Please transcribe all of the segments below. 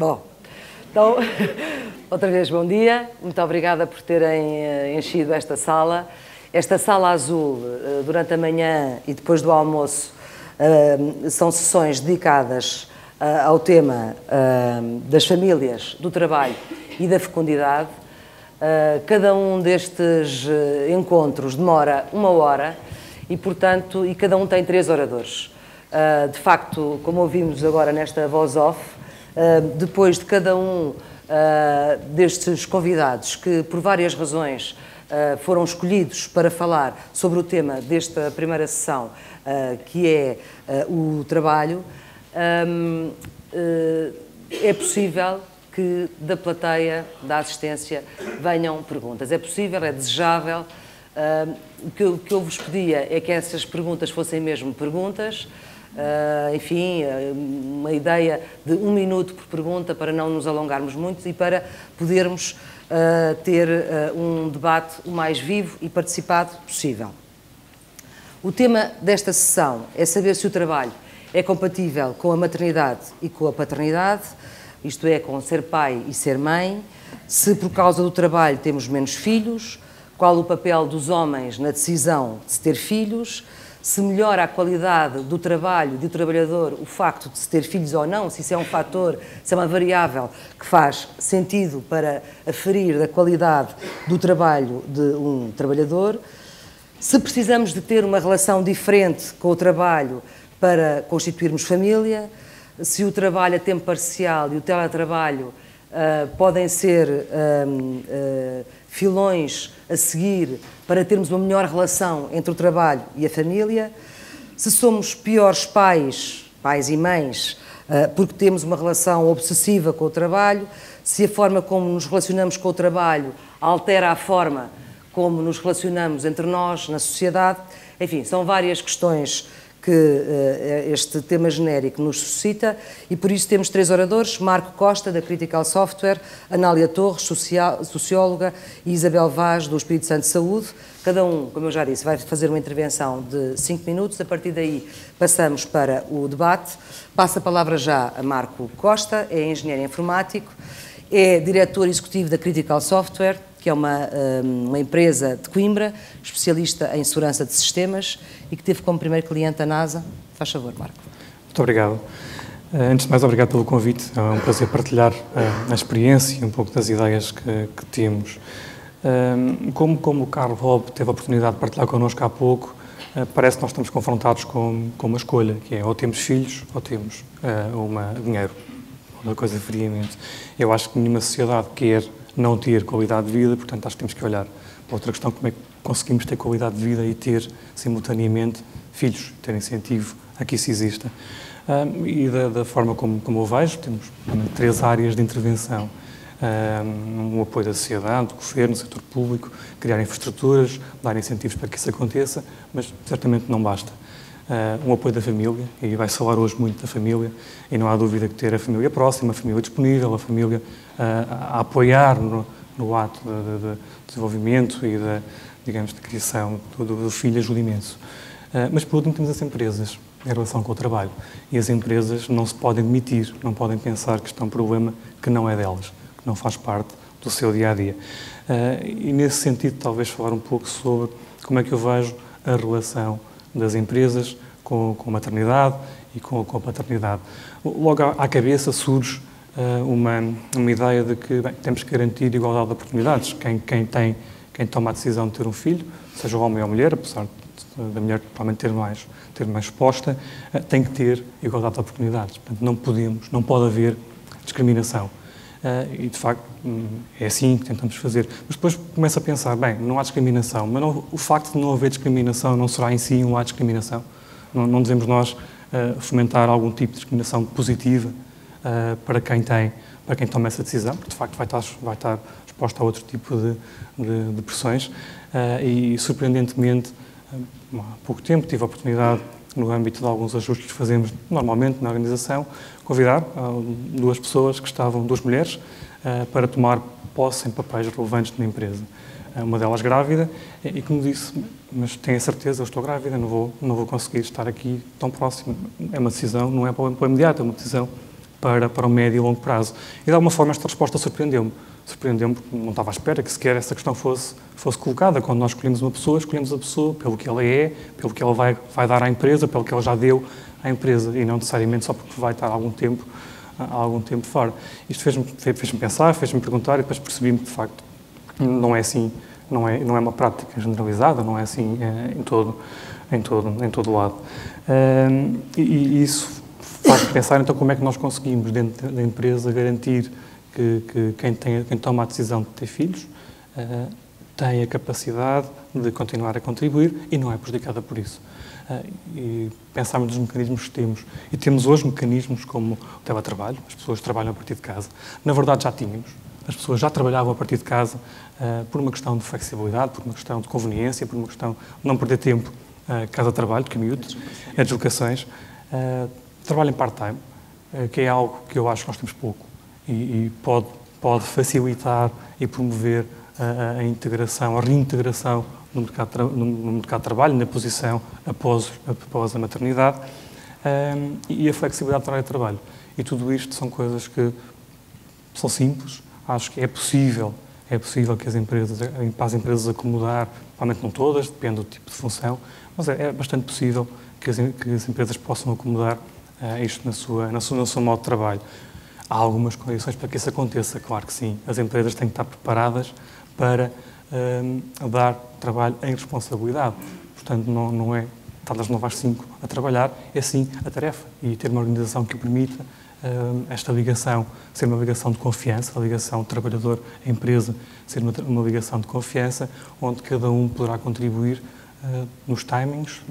Bom, então, outra vez bom dia, muito obrigada por terem enchido esta sala. Esta sala azul, durante a manhã e depois do almoço, são sessões dedicadas ao tema das famílias, do trabalho e da fecundidade. Cada um destes encontros demora 1 hora e, portanto, cada um tem 3 oradores. De facto, como ouvimos agora nesta voz off, depois de cada um destes convidados que, por várias razões, foram escolhidos para falar sobre o tema desta primeira sessão, que é o trabalho, é possível que da plateia, da assistência, venham perguntas. É possível, é desejável. O que eu vos pedia é que essas perguntas fossem mesmo perguntas. Enfim, uma ideia de 1 minuto por pergunta para não nos alongarmos muito e para podermos ter um debate o mais vivo e participado possível. O tema desta sessão é saber se o trabalho é compatível com a maternidade e com a paternidade, isto é, com ser pai e ser mãe, se por causa do trabalho temos menos filhos, qual o papel dos homens na decisão de se ter filhos, se melhora a qualidade do trabalho do trabalhador o facto de se ter filhos ou não, se isso é um fator, se é uma variável que faz sentido para aferir da qualidade do trabalho de um trabalhador, se precisamos de ter uma relação diferente com o trabalho para constituirmos família, se o trabalho a tempo parcial e o teletrabalho podem ser filões a seguir para termos uma melhor relação entre o trabalho e a família, se somos piores pais e mães, porque temos uma relação obsessiva com o trabalho, se a forma como nos relacionamos com o trabalho altera a forma como nos relacionamos entre nós, na sociedade. Enfim, são várias questões que este tema genérico nos suscita e por isso temos 3 oradores, Marco Costa, da Critical Software, Anália Torres, socióloga, e Isabel Vaz, do Espírito Santo de Saúde. Cada um, como eu já disse, vai fazer uma intervenção de 5 minutos, a partir daí passamos para o debate. Passo a palavra já a Marco Costa, é engenheiro informático, é diretor executivo da Critical Software, que é uma empresa de Coimbra, especialista em segurança de sistemas e que teve como primeiro cliente a NASA. Faz favor, Marco. Muito obrigado. Antes de mais, obrigado pelo convite. É um prazer partilhar a experiência e um pouco das ideias que temos. Como o Carlos Robb teve a oportunidade de partilhar connosco há pouco, parece que nós estamos confrontados com uma escolha, que é ou temos filhos ou temos dinheiro. Uma coisa friamente. Eu acho que nenhuma sociedade quer não ter qualidade de vida, portanto, acho que temos que olhar para outra questão, como é que conseguimos ter qualidade de vida e ter, simultaneamente, filhos, ter incentivo a que isso exista. E da forma como eu vejo, temos 3 áreas de intervenção. Um apoio da sociedade, do governo, do setor público, criar infraestruturas, dar incentivos para que isso aconteça, mas certamente não basta. Um apoio da família, e vai-se falar hoje muito da família, e não há dúvida que ter a família próxima, a família disponível, a família a apoiar no ato de desenvolvimento e de criação do filho ajuda imenso. Mas, por último, temos as empresas em relação com o trabalho. E as empresas não se podem demitir, não podem pensar que está um problema que não é delas, que não faz parte do seu dia-a-dia. E, nesse sentido, talvez falar um pouco sobre como é que eu vejo a relação das empresas com a maternidade e com a paternidade. Logo à cabeça surge uma ideia de que temos que garantir igualdade de oportunidades. Quem toma a decisão de ter um filho, seja o homem ou a mulher, apesar da mulher provavelmente ter mais exposta, tem que ter igualdade de oportunidades. Portanto, não pode haver discriminação. E, de facto, é assim que tentamos fazer. Mas depois começa a pensar, bem, não há discriminação, mas o facto de não haver discriminação não será em si um ato de discriminação? Não devemos nós fomentar algum tipo de discriminação positiva para quem toma essa decisão, porque, de facto, vai estar exposto a outro tipo de pressões. E, surpreendentemente, há pouco tempo tive a oportunidade, no âmbito de alguns ajustes que fazemos normalmente na organização, convidar 2 pessoas que estavam, 2 mulheres, para tomar posse em papéis relevantes na empresa. Uma delas grávida e que me disse, mas tenho a certeza, eu estou grávida, não vou conseguir estar aqui tão próximo. É uma decisão, não é para o imediato, é uma decisão para o médio e longo prazo. E, de alguma forma, esta resposta surpreendeu-me. Surpreendeu-me porque não estava à espera que sequer essa questão fosse colocada. Quando nós escolhemos a pessoa pelo que ela é, pelo que ela vai dar à empresa, pelo que ela já deu à empresa, e não necessariamente só porque vai estar há algum tempo fora. Isto fez-me pensar, fez-me perguntar, e depois percebi-me que, de facto, não é assim, não é uma prática generalizada, não é assim em todo lado. E isso faz-me pensar, então, como é que nós conseguimos, dentro da empresa, garantir que quem toma a decisão de ter filhos tem a capacidade de continuar a contribuir e não é prejudicada por isso. E pensarmos nos mecanismos que temos. E temos hoje mecanismos como o teletrabalho, as pessoas trabalham a partir de casa. Na verdade, já tínhamos. As pessoas já trabalhavam a partir de casa por uma questão de flexibilidade, por uma questão de conveniência, por uma questão de não perder tempo casa-trabalho, commute, deslocações. Trabalho em part-time, que é algo que eu acho que nós temos pouco e pode facilitar e promover a integração, a reintegração no mercado de trabalho, na posição após a maternidade e a flexibilidade do horário de trabalho. E tudo isto são coisas que são simples. Acho que é possível que as empresas acomodar, provavelmente não todas, depende do tipo de função, mas é bastante possível que as empresas possam acomodar isto no seu modo de trabalho. Há algumas condições para que isso aconteça, claro que sim. As empresas têm que estar preparadas para dar trabalho em responsabilidade. Portanto, não é estar das 9 às 5 a trabalhar, é sim a tarefa e ter uma organização que permita esta ligação ser uma ligação de confiança, a ligação trabalhador-empresa ser uma ligação de confiança, onde cada um poderá contribuir nos timings,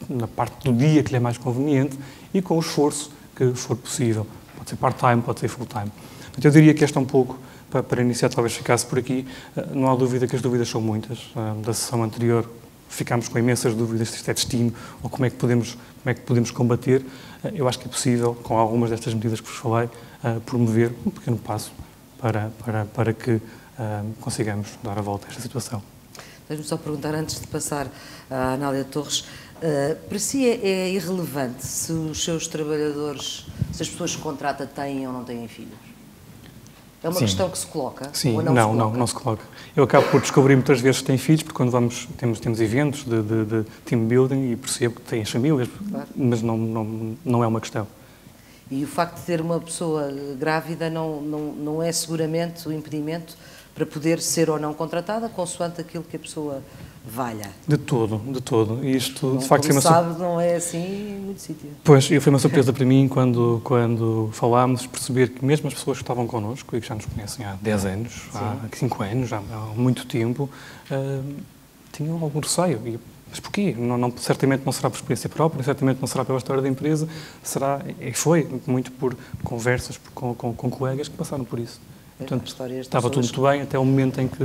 na parte do dia que lhe é mais conveniente e com o esforço que for possível. Pode ser part-time, pode ser full-time. Então, eu diria que esta é um pouco, para iniciar, talvez ficasse por aqui. Não há dúvida que as dúvidas são muitas. Da sessão anterior ficámos com imensas dúvidas se isto é destino ou como é que podemos combater. Eu acho que é possível, com algumas destas medidas que vos falei, promover um pequeno passo para que consigamos dar a volta a esta situação. Deixe-me só perguntar, antes de passar à Anália Torres, para si é irrelevante se os seus trabalhadores, se as pessoas que contrata têm ou não têm filhos? É uma questão que se coloca? Sim, ou não se coloca. Eu acabo por descobrir muitas vezes que têm filhos, porque quando temos eventos de team building e percebo que têm as famílias, claro. Mas não é uma questão. E o facto de ter uma pessoa grávida não é seguramente o impedimento para poder ser ou não contratada, consoante aquilo que a pessoa valha? De todo. Isto, não, de facto, como sabe, não é assim em muito sítio. Pois, foi uma surpresa para mim quando falámos, perceber que mesmo as pessoas que estavam connosco e que já nos conhecem há 10 anos, sim, há 5 anos, há muito tempo, tinham algum receio. Mas porquê? Certamente não será por experiência própria, certamente não será pela história da empresa, foi muito por conversas com colegas que passaram por isso. Portanto, estava tudo muito bem até o momento em que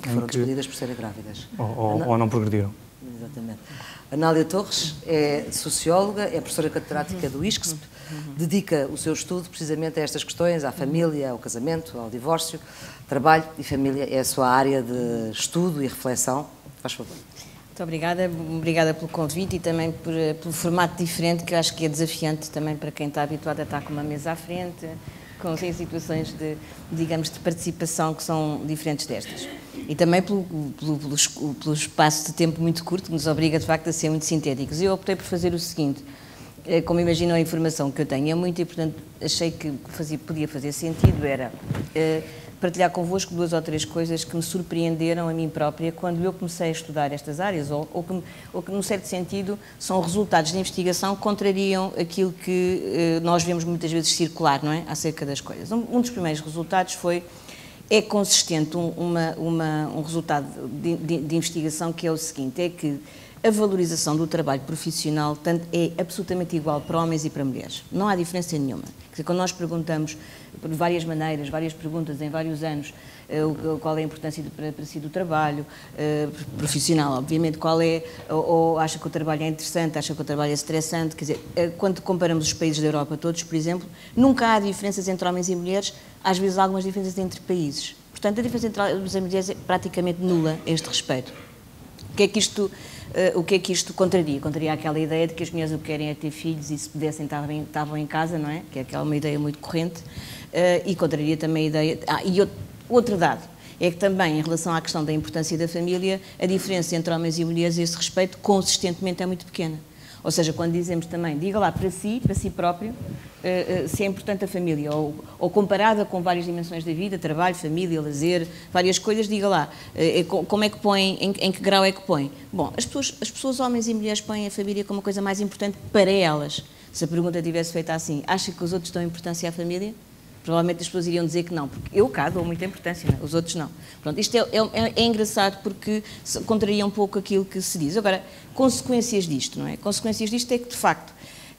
foram despedidas por serem grávidas. Ou não progrediram. Exatamente. Anália Torres é socióloga, é professora catedrática do ISCSP, dedica o seu estudo precisamente a estas questões, à família, ao casamento, ao divórcio, trabalho e família. É a sua área de estudo e reflexão. Faz favor. Muito obrigada pelo convite e também pelo formato diferente, que eu acho que é desafiante também para quem está habituado a estar com uma mesa à frente, com situações de participação que são diferentes destas. E também pelo espaço de tempo muito curto, que nos obriga, de facto, a ser muito sintéticos. Eu optei por fazer o seguinte: como imaginam, a informação que eu tenho é muita e, portanto, achei que podia fazer sentido era partilhar convosco 2 ou 3 coisas que me surpreenderam a mim própria quando eu comecei a estudar estas áreas, ou que, num certo sentido, são resultados de investigação que contrariam aquilo que nós vemos muitas vezes circular, não é? Acerca das coisas. Um dos primeiros resultados é consistente um resultado de investigação, que é o seguinte: é que a valorização do trabalho profissional é absolutamente igual para homens e para mulheres. Não há diferença nenhuma. Quer dizer, quando nós perguntamos, por várias maneiras, várias perguntas em vários anos, qual é a importância para si do trabalho profissional, obviamente, ou acha que o trabalho é interessante, acha que o trabalho é estressante, quer dizer, quando comparamos os países da Europa todos, por exemplo, nunca há diferenças entre homens e mulheres, às vezes há algumas diferenças entre países. Portanto, a diferença entre homens e mulheres é praticamente nula a este respeito. O que é que isto o que é que isto contraria? Contraria aquela ideia de que as mulheres o que querem é ter filhos e se pudessem estavam em casa, não é? Que é aquela uma ideia muito corrente. E contraria também a ideia... e outro dado é que também, em relação à questão da importância da família, a diferença entre homens e mulheres a esse respeito consistentemente é muito pequena. Ou seja, quando dizemos também, diga lá para si próprio, se é importante a família, ou comparada com várias dimensões da vida, trabalho, família, lazer, várias coisas, diga lá, como é que põe, em que grau é que põe? Bom, as pessoas, homens e mulheres, põem a família como a coisa mais importante para elas. Se a pergunta tivesse feita assim, acha que os outros dão importância à família? Provavelmente as pessoas iriam dizer que não, porque eu cá dou muita importância, não? Os outros não. Pronto, isto é engraçado porque contraria um pouco aquilo que se diz. Agora, consequências disto, não é? Consequências disto é que, de facto,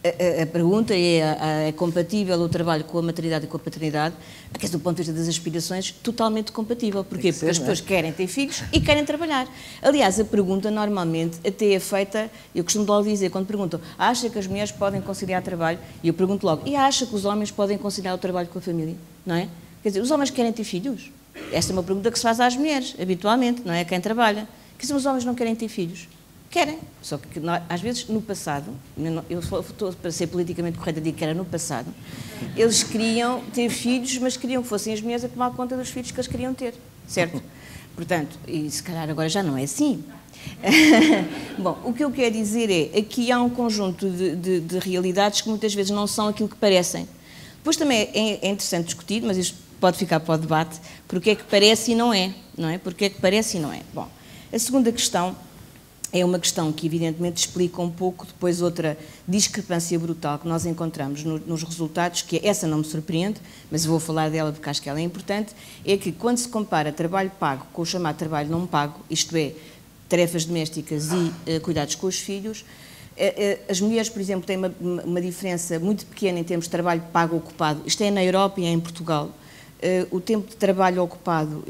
a pergunta é compatível o trabalho com a maternidade e com a paternidade, porque, do ponto de vista das aspirações, totalmente compatível. Porquê? Porque as pessoas querem ter filhos e querem trabalhar. Aliás, a pergunta normalmente até é feita, eu costumo logo dizer, quando perguntam, acha que as mulheres podem conciliar trabalho? E eu pergunto logo, e acha que os homens podem conciliar o trabalho com a família? Não é? Quer dizer, os homens querem ter filhos? Esta é uma pergunta que se faz às mulheres, habitualmente, não é? Quem trabalha. Quer dizer, os homens não querem ter filhos? Querem, só que às vezes no passado, eu estou para ser politicamente correta, digo que era no passado, eles queriam ter filhos, mas queriam que fossem as mulheres a tomar conta dos filhos que eles queriam ter, certo? Portanto, e se calhar agora já não é assim. Bom, o que eu quero dizer é, aqui há um conjunto de realidades que muitas vezes não são aquilo que parecem. Depois também é interessante discutir, mas isto pode ficar para o debate, porque é que parece e não é, não é? Porque é que parece e não é. Bom, a segunda questão é uma questão que, evidentemente, explica um pouco depois outra discrepância brutal que nós encontramos nos resultados, que essa não me surpreende, mas vou falar dela porque acho que ela é importante, é que quando se compara trabalho pago com o chamado trabalho não pago, isto é, tarefas domésticas e cuidados com os filhos, as mulheres, por exemplo, têm uma diferença muito pequena em termos de trabalho pago ocupado, isto é na Europa e é em Portugal. O tempo de trabalho ocupado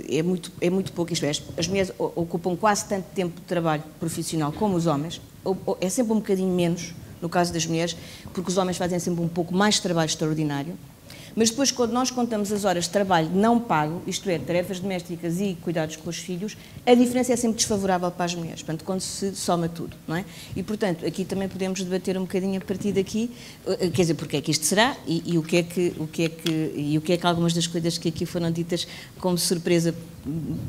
é muito pouco, isto é, as mulheres ocupam quase tanto tempo de trabalho profissional como os homens, é sempre um bocadinho menos, no caso das mulheres, porque os homens fazem sempre um pouco mais de trabalho extraordinário, mas depois quando nós contamos as horas de trabalho não pago, isto é, tarefas domésticas e cuidados com os filhos, a diferença é sempre desfavorável para as mulheres, portanto, quando se soma tudo, não é? E, portanto, aqui também podemos debater um bocadinho a partir daqui, quer dizer, porque é que isto será e o que é que algumas das coisas que aqui foram ditas como surpresa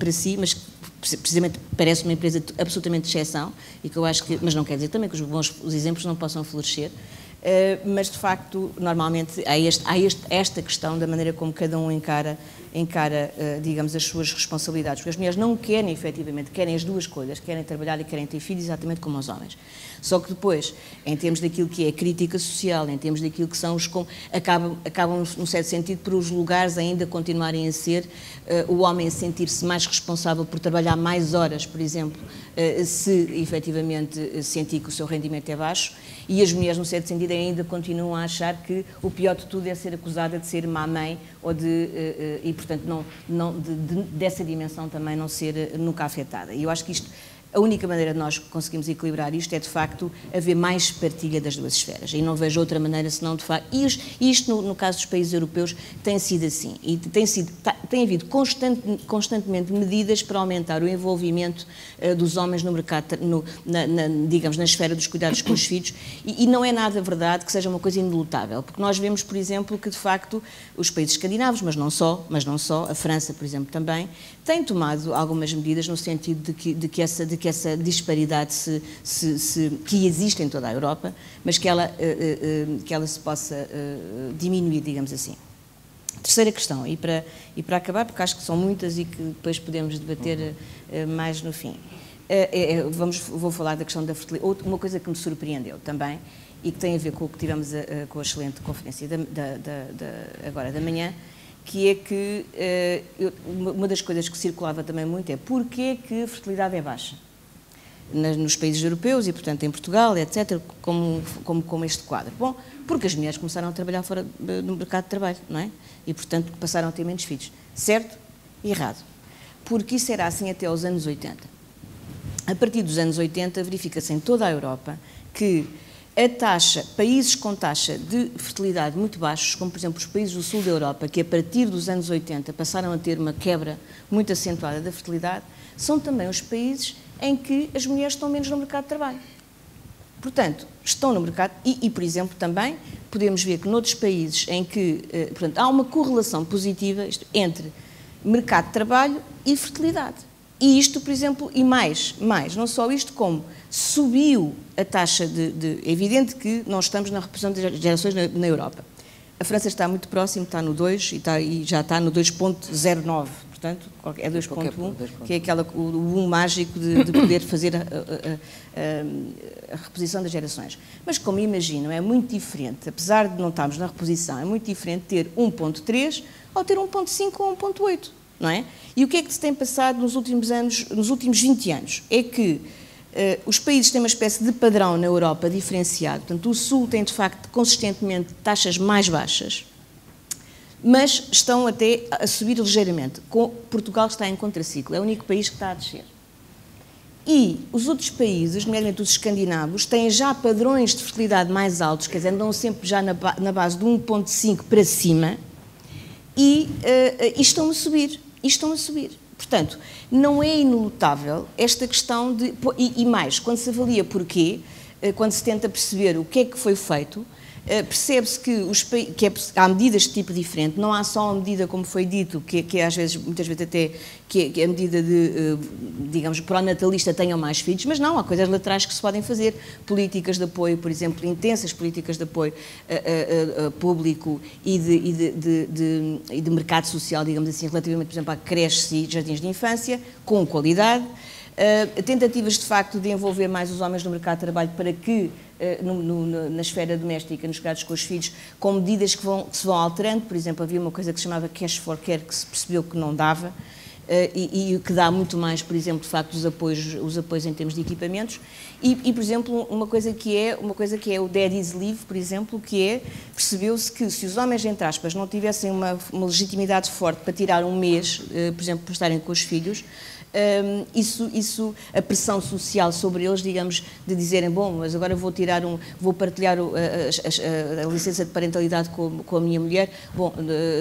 para si, mas precisamente parece uma empresa absolutamente de exceção, e que eu acho que, mas não quer dizer também que os exemplos não possam florescer, mas de facto, normalmente, há esta questão da maneira como cada um encara, digamos, as suas responsabilidades, porque as mulheres não querem, efetivamente, querem as duas coisas, querem trabalhar e querem ter filhos exatamente como os homens. Só que depois, em termos daquilo que é a crítica social, em termos daquilo que são acabam, num certo sentido, por os lugares ainda continuarem a ser o homem a sentir-se mais responsável por trabalhar mais horas, por exemplo, se efetivamente sentir que o seu rendimento é baixo, e as mulheres, num certo sentido, ainda continuam a achar que o pior de tudo é ser acusada de ser má mãe ou e portanto, dessa dimensão também não ser nunca afetada. E eu acho que a única maneira de nós conseguirmos equilibrar isto é, de facto, haver mais partilha das duas esferas. E não vejo outra maneira senão, de facto... E isto, no caso dos países europeus, tem sido assim. E tem havido constantemente medidas para aumentar o envolvimento dos homens no mercado, digamos, na esfera dos cuidados com os filhos. E não é nada verdade que seja uma coisa inelutável. Porque nós vemos, por exemplo, que, de facto, os países escandinavos, mas não só, a França, por exemplo, também, têm tomado algumas medidas no sentido de que essa disparidade que existe em toda a Europa, mas que ela se possa diminuir, digamos assim. Terceira questão, e para acabar, porque acho que são muitas e que depois podemos debater mais no fim. Vou falar da questão da fertilidade. Uma coisa que me surpreendeu também, e que tem a ver com o que tivemos com a excelente conferência agora da manhã, que é que uma das coisas que circulava também muito é porquê que a fertilidade é baixa nos países europeus e, portanto, em Portugal, etc., como este quadro. Bom, porque as mulheres começaram a trabalhar fora do mercado de trabalho, não é? E, portanto, passaram a ter menos filhos. Certo e errado. Porque isso era assim até aos anos 80. A partir dos anos 80, verifica-se em toda a Europa que países com taxa de fertilidade muito baixos, como por exemplo os países do sul da Europa, que a partir dos anos 80 passaram a ter uma quebra muito acentuada da fertilidade, são também os países em que as mulheres estão menos no mercado de trabalho. Portanto, estão no mercado e, por exemplo, também podemos ver que noutros países em que, portanto, há uma correlação positiva entre mercado de trabalho e fertilidade. E isto, por exemplo, e mais, não só isto, como subiu a taxa é evidente que nós estamos na reposição de gerações na Europa. A França está muito próximo, está no 2 e já está no 2,09. Portanto, é 2,1, que é o boom mágico de poder fazer a reposição das gerações. Mas, como imaginam, é muito diferente, apesar de não estarmos na reposição, é muito diferente ter 1,3 ou ter 1,5 ou 1,8, não é? E o que é que se tem passado nos últimos anos, nos últimos 20 anos? É que os países têm uma espécie de padrão na Europa diferenciado. Portanto, o Sul tem, de facto, consistentemente taxas mais baixas, mas estão até a subir ligeiramente. Portugal está em contraciclo, é o único país que está a descer. E os outros países, nomeadamente os escandinavos, têm já padrões de fertilidade mais altos, quer dizer, andam sempre já na base de 1,5 para cima, e estão a subir. Portanto, não é inelutável esta questão de... E mais, quando se avalia porquê, quando se tenta perceber o que é que foi feito, percebe-se que há medidas de tipo diferente, não há só uma medida, como foi dito, que às vezes, muitas vezes até, que é a medida de, digamos, pró-natalista tenham mais filhos, mas não, há coisas laterais que se podem fazer, políticas de apoio, por exemplo, intensas políticas de apoio público e de mercado social, digamos assim, relativamente, por exemplo, a creches e jardins de infância, com qualidade, tentativas de facto de envolver mais os homens no mercado de trabalho para que na esfera doméstica, nos cuidados com os filhos, com medidas que se vão alterando. Por exemplo, havia uma coisa que se chamava Cash for Care, que se percebeu que não dava, e que dá muito mais, por exemplo, de facto, os apoios em termos de equipamentos. E por exemplo, uma coisa que é o Daddy's Leave, por exemplo, percebeu-se que se os homens, entre aspas, não tivessem uma legitimidade forte para tirar um mês, por exemplo, para estarem com os filhos, a pressão social sobre eles, digamos, de dizerem, bom, mas agora vou partilhar a licença de parentalidade com a minha mulher, bom,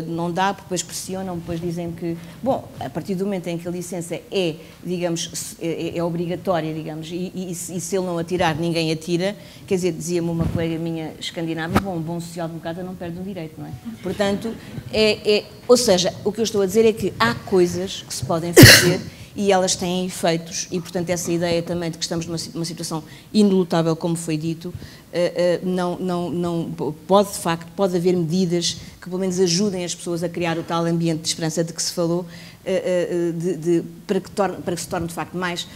não dá, porque depois pressionam, depois dizem que, bom, a partir do momento em que a licença é, digamos, é obrigatória, digamos, e se ele não atirar, ninguém atira, quer dizer, dizia-me uma colega minha escandinava, bom, um bom social-democrata não perde um direito, não é? Portanto, ou seja, o que eu estou a dizer é que há coisas que se podem fazer e elas têm efeitos, e portanto essa ideia também de que estamos numa situação inelutável, como foi dito, não pode, de facto, pode haver medidas que pelo menos ajudem as pessoas a criar o tal ambiente de esperança de que se falou, para que se torne de facto mais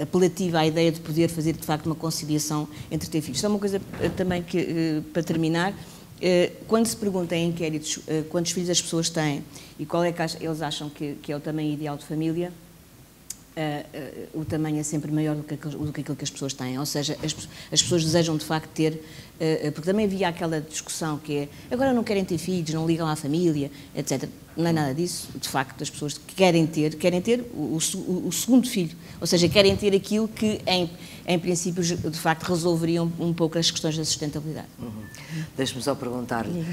apelativa à ideia de poder fazer de facto uma conciliação entre ter filhos. Só uma coisa também que, para terminar, quando se pergunta em inquéritos quantos filhos as pessoas têm e qual é que eles acham que é o tamanho ideal de família, o tamanho é sempre maior do que aquilo que as pessoas têm. Ou seja, as pessoas desejam de facto ter, porque também havia aquela discussão que é, agora não querem ter filhos, não ligam à família, etc. Não é nada disso. De facto, as pessoas querem ter o segundo filho. Ou seja, querem ter aquilo que, em princípio, de facto, resolveriam um pouco as questões da sustentabilidade. Deixe-me só perguntar-lhe,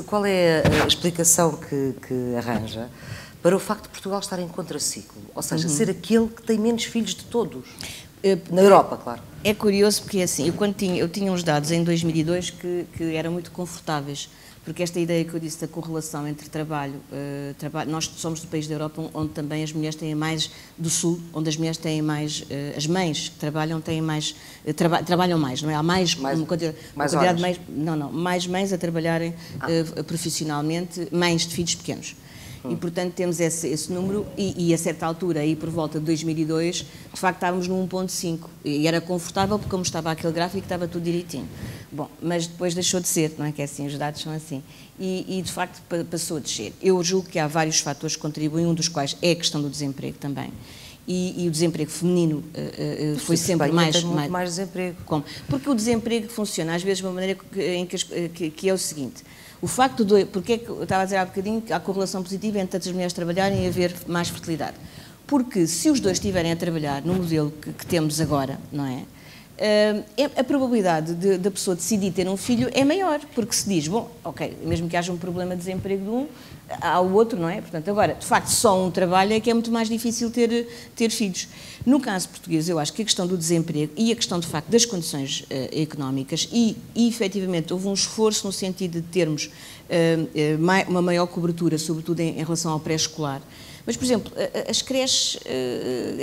qual é a explicação que arranja para o facto de Portugal estar em contraciclo? Ou seja, ser aquele que tem menos filhos de todos? Na Europa, claro. É curioso porque, assim, eu tinha uns dados em 2002 que eram muito confortáveis, porque esta ideia que eu disse da correlação entre trabalho, nós somos do país da Europa onde também as mulheres têm mais, do Sul, onde as mulheres têm mais, as mães que trabalham têm mais, trabalham mais, não é? Há mais mães a trabalharem profissionalmente, mães de filhos pequenos. E, portanto, temos esse número e a certa altura, aí por volta de 2002, de facto estávamos no 1,5 e era confortável porque como estava aquele gráfico estava tudo direitinho. Bom, mas depois deixou de ser, não é que é assim, os dados são assim. E de facto passou a descer. Eu julgo que há vários fatores que contribuem, um dos quais é a questão do desemprego também. E o desemprego feminino foi sempre mais desemprego. Como? Porque o desemprego funciona às vezes de uma maneira que é o seguinte. O facto de, porque é que eu estava a dizer há bocadinho que há correlação positiva entre tantas mulheres trabalharem e haver mais fertilidade? Porque se os dois estiverem a trabalhar no modelo que temos agora, não é? a probabilidade da pessoa decidir ter um filho é maior, porque se diz, bom, ok, mesmo que haja um problema de desemprego de um, há o outro, não é? Portanto, agora, de facto, só um trabalho é que é muito mais difícil ter filhos. No caso português, eu acho que a questão do desemprego e a questão, de facto, das condições económicas e, efetivamente, houve um esforço no sentido de termos uma maior cobertura, sobretudo em relação ao pré-escolar. Mas, por exemplo, as creches,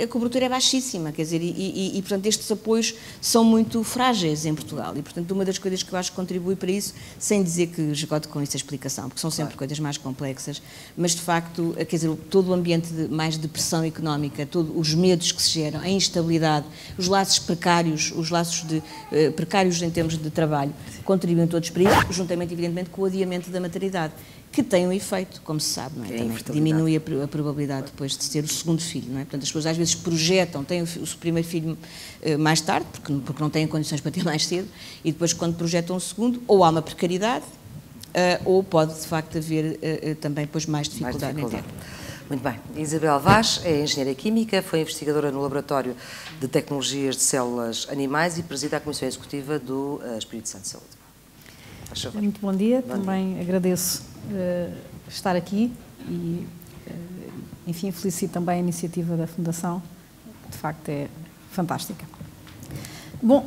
a cobertura é baixíssima, quer dizer, e, portanto, estes apoios são muito frágeis em Portugal. E, portanto, uma das coisas que eu acho que contribui para isso, sem dizer que esgoto com essa explicação, porque são sempre coisas mais complexas, mas, de facto, quer dizer, todo o ambiente mais de pressão económica, todos os medos que se geram, a instabilidade, os laços precários, precários em termos de trabalho, contribuem todos para isso, juntamente, evidentemente, com o adiamento da maternidade, que tem um efeito, como se sabe, não é? Também diminui a probabilidade depois de ter o segundo filho, não é? Portanto, as pessoas às vezes projetam, têm o primeiro filho mais tarde, porque não têm condições para ter mais cedo, e depois quando projetam o segundo, ou há uma precariedade, ou pode de facto haver também depois mais dificuldade. Muito bem. Isabel Vaz é engenheira química, foi investigadora no Laboratório de Tecnologias de Células Animais e preside a Comissão Executiva do Espírito Santo de Saúde. Muito bom dia, também agradeço estar aqui e, enfim, felicito também a iniciativa da Fundação, de facto é fantástica. Bom,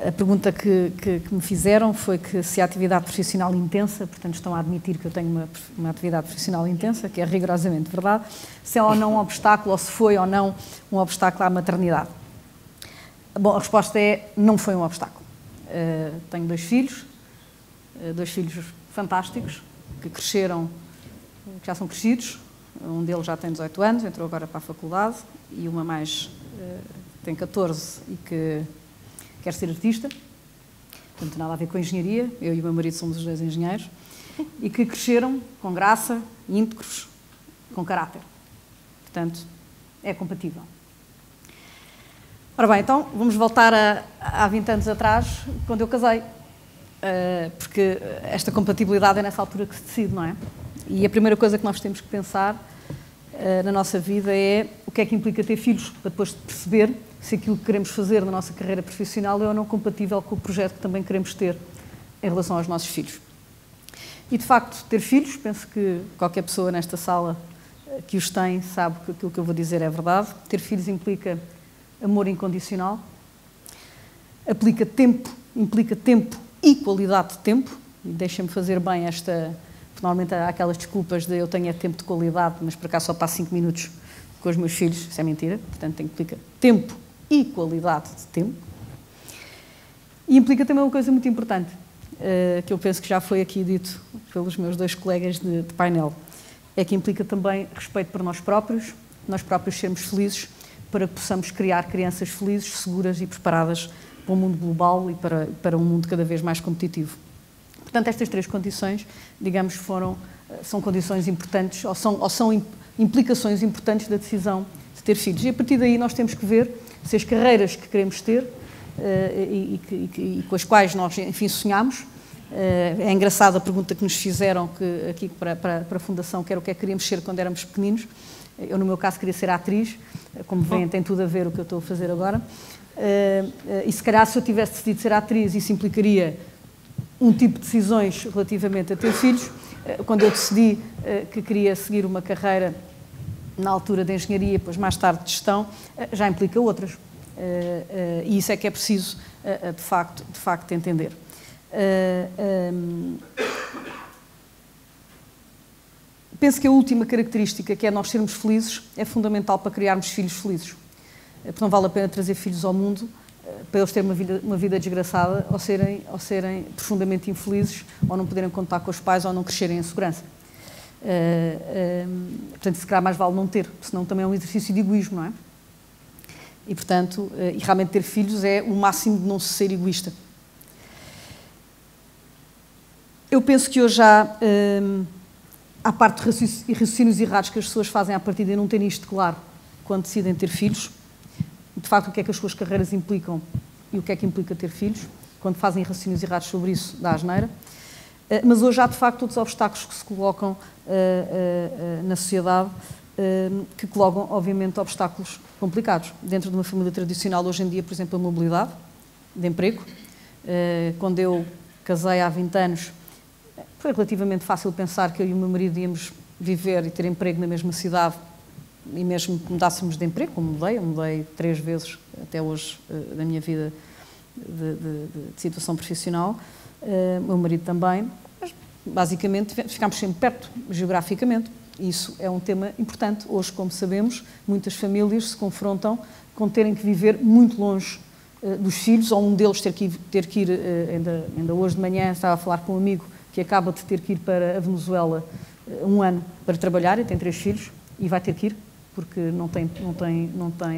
a pergunta que me fizeram foi que se a atividade profissional intensa, portanto estão a admitir que eu tenho uma atividade profissional intensa, que é rigorosamente verdade, se é ou não um obstáculo, ou se foi ou não um obstáculo à maternidade. Bom, a resposta é, não foi um obstáculo. Tenho dois filhos fantásticos, que cresceram, que já são crescidos, um deles já tem 18 anos, entrou agora para a faculdade, e uma mais tem 14 e que quer ser artista, portanto não tem nada a ver com a engenharia, eu e o meu marido somos os dois engenheiros, e que cresceram com graça, íntegros, com caráter. Portanto, é compatível. Ora bem, então vamos voltar há 20 anos atrás, quando eu casei. Porque esta compatibilidade é nessa altura que se decide, não é? E a primeira coisa que nós temos que pensar na nossa vida é o que é que implica ter filhos, para depois perceber se aquilo que queremos fazer na nossa carreira profissional é ou não compatível com o projeto que também queremos ter em relação aos nossos filhos. E, de facto, ter filhos, penso que qualquer pessoa nesta sala que os tem sabe que aquilo que eu vou dizer é verdade. Ter filhos implica amor incondicional, implica tempo e qualidade de tempo, e deixa-me fazer bem normalmente há aquelas desculpas de eu tenho tempo de qualidade, mas por acaso só passo 5 minutos com os meus filhos, isso é mentira, portanto implica tempo e qualidade de tempo. E implica também uma coisa muito importante, que eu penso que já foi aqui dito pelos meus dois colegas de painel, é que implica também respeito por nós próprios sermos felizes, para que possamos criar crianças felizes, seguras e preparadas para um mundo global e para um mundo cada vez mais competitivo. Portanto, estas três condições, digamos, são condições importantes ou são implicações importantes da decisão de ter filhos. E a partir daí nós temos que ver se as carreiras que queremos ter e com as quais nós, enfim, sonhamos. É engraçada a pergunta que nos fizeram aqui para a Fundação, que era o que é que queríamos ser quando éramos pequeninos. Eu, no meu caso, queria ser atriz, como veem, tem tudo a ver o que eu estou a fazer agora. E se calhar se eu tivesse decidido ser atriz, isso implicaria um tipo de decisões relativamente a ter filhos. Quando eu decidi que queria seguir uma carreira na altura de engenharia, depois mais tarde de gestão, já implica outras. E isso é que é preciso, de facto entender. Penso que a última característica, que é nós sermos felizes, é fundamental para criarmos filhos felizes. Porque não vale a pena trazer filhos ao mundo para eles terem uma vida desgraçada ou serem profundamente infelizes, ou não poderem contar com os pais, ou não crescerem em segurança. Portanto, se calhar mais vale não ter, senão também é um exercício de egoísmo, não é? E, portanto, e realmente ter filhos é o máximo de não se ser egoísta. Eu penso que hoje há parte de raciocínios errados que as pessoas fazem à partida e não terem isto claro quando decidem ter filhos. De facto, o que é que as suas carreiras implicam e o que é que implica ter filhos. Quando fazem raciocínios errados sobre isso, dá asneira. Mas hoje há, de facto, outros obstáculos que se colocam na sociedade, que colocam, obviamente, obstáculos complicados. Dentro de uma família tradicional, hoje em dia, por exemplo, a mobilidade. de emprego. Quando eu casei há 20 anos, foi relativamente fácil pensar que eu e o meu marido íamos viver e ter emprego na mesma cidade, e mesmo que mudássemos de emprego, como mudei, eu mudei 3 vezes até hoje da minha vida de situação profissional, o meu marido também, mas basicamente ficámos sempre perto, geograficamente. Isso é um tema importante. Hoje, como sabemos, muitas famílias se confrontam com terem que viver muito longe dos filhos, ou um deles ter que ir ainda hoje de manhã estava a falar com um amigo que acaba de ter que ir para a Venezuela 1 ano para trabalhar, e tem 3 filhos, e vai ter que ir, porque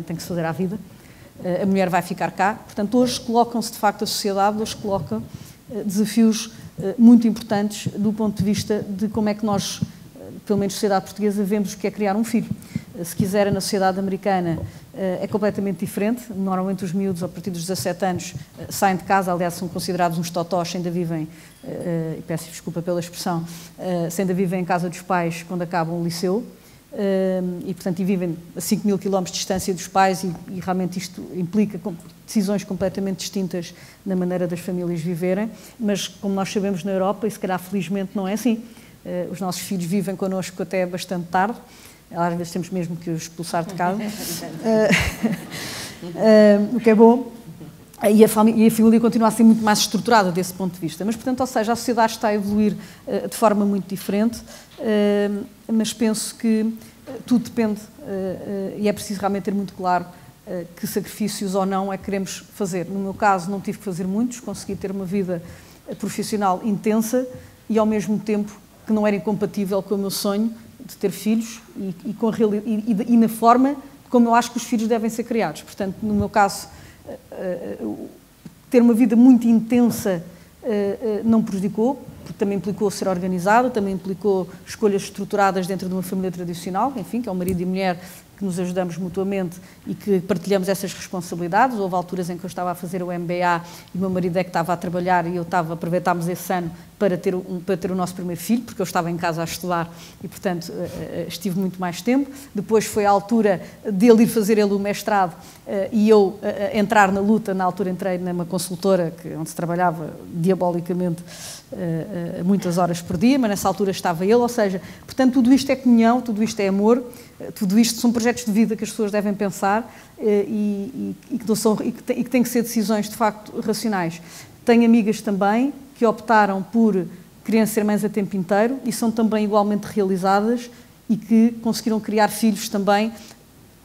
tem que se fazer à vida. A mulher vai ficar cá. Portanto, hoje colocam-se, de facto, a sociedade, hoje coloca desafios muito importantes do ponto de vista de como é que nós, pelo menos na sociedade portuguesa, vemos o que é criar um filho. Se quiser, na sociedade americana é completamente diferente. Normalmente os miúdos, a partir dos 17 anos, saem de casa, aliás, são considerados uns totós, se ainda vivem, e peço desculpa pela expressão, se ainda vivem em casa dos pais quando acabam o liceu. E, portanto, vivem a 5.000 km de distância dos pais, e realmente isto implica decisões completamente distintas na maneira das famílias viverem, mas como nós sabemos na Europa, e se calhar felizmente não é assim, os nossos filhos vivem connosco até bastante tarde, às vezes temos mesmo que os expulsar de casa, o que é bom. E a família continua a ser muito mais estruturada desse ponto de vista. Mas, portanto, ou seja, a sociedade está a evoluir de forma muito diferente, mas penso que tudo depende, e é preciso realmente ter muito claro que sacrifícios ou não é que queremos fazer. No meu caso, não tive que fazer muitos, consegui ter uma vida profissional intensa e, ao mesmo tempo, que não era incompatível com o meu sonho de ter filhos e na forma como eu acho que os filhos devem ser criados. Portanto, no meu caso, ter uma vida muito intensa não prejudicou, porque também implicou ser organizado, também implicou escolhas estruturadas dentro de uma família tradicional, enfim, que é um marido e mulher que nos ajudamos mutuamente e que partilhamos essas responsabilidades. Houve alturas em que eu estava a fazer o MBA e o meu marido é que estava a trabalhar, e aproveitámos esse ano para ter o nosso primeiro filho, porque eu estava em casa a estudar e, portanto, estive muito mais tempo. Depois foi a altura dele ir fazer o mestrado e eu entrar na luta. Na altura entrei numa consultora onde se trabalhava diabolicamente muitas horas por dia, mas nessa altura estava ele, ou seja, portanto, tudo isto é comunhão, tudo isto é amor, tudo isto são projetos de vida que as pessoas devem pensar e que têm que ser decisões, de facto, racionais. Tenho amigas também que optaram por quererem ser mães a tempo inteiro e são também igualmente realizadas e que conseguiram criar filhos também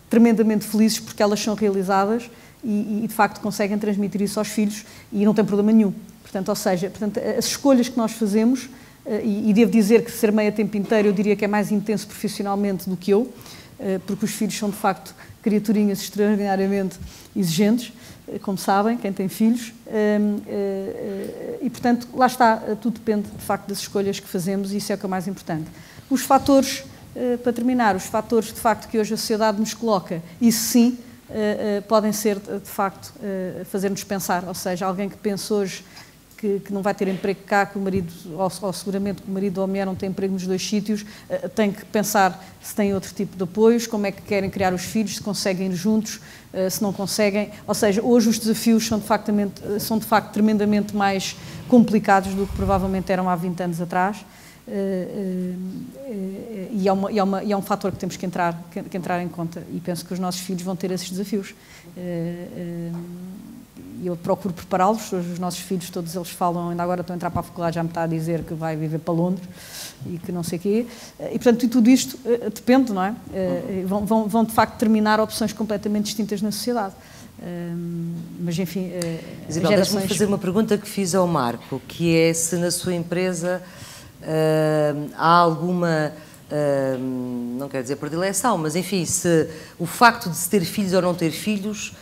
tremendamente felizes porque elas são realizadas e de facto conseguem transmitir isso aos filhos e não tem problema nenhum. Portanto, ou seja, as escolhas que nós fazemos, e devo dizer que ser mãe a tempo inteiro eu diria que é mais intenso profissionalmente do que eu, porque os filhos são de facto criaturinhas extraordinariamente exigentes, como sabem, quem tem filhos, e portanto, lá está, tudo depende de facto das escolhas que fazemos e isso é o que é mais importante. Os fatores, para terminar, os fatores de facto que hoje a sociedade nos coloca, isso sim, podem ser de facto fazer-nos pensar, ou seja, alguém que pensa hoje que não vai ter emprego cá, que o marido, ou seguramente que o marido ou a mulher não tem emprego nos 2 sítios, tem que pensar se tem outro tipo de apoios, como é que querem criar os filhos, se conseguem ir juntos, se não conseguem. Ou seja, hoje os desafios são de facto tremendamente mais complicados do que provavelmente eram há 20 anos atrás. E é um fator que temos que entrar em conta, e penso que os nossos filhos vão ter esses desafios. E eu procuro prepará-los. Os nossos filhos, todos eles falam, ainda agora estão a entrar para a faculdade, já me está a dizer que vai viver para Londres e que não sei o quê. E, portanto, tudo isto depende, não é? Vão de facto terminar opções completamente distintas na sociedade. Mas, enfim, Isabel, deixa-me fazer uma pergunta que fiz ao Marco, que é se na sua empresa há alguma, não quero dizer predileção, mas, enfim, se o facto de se ter filhos ou não ter filhos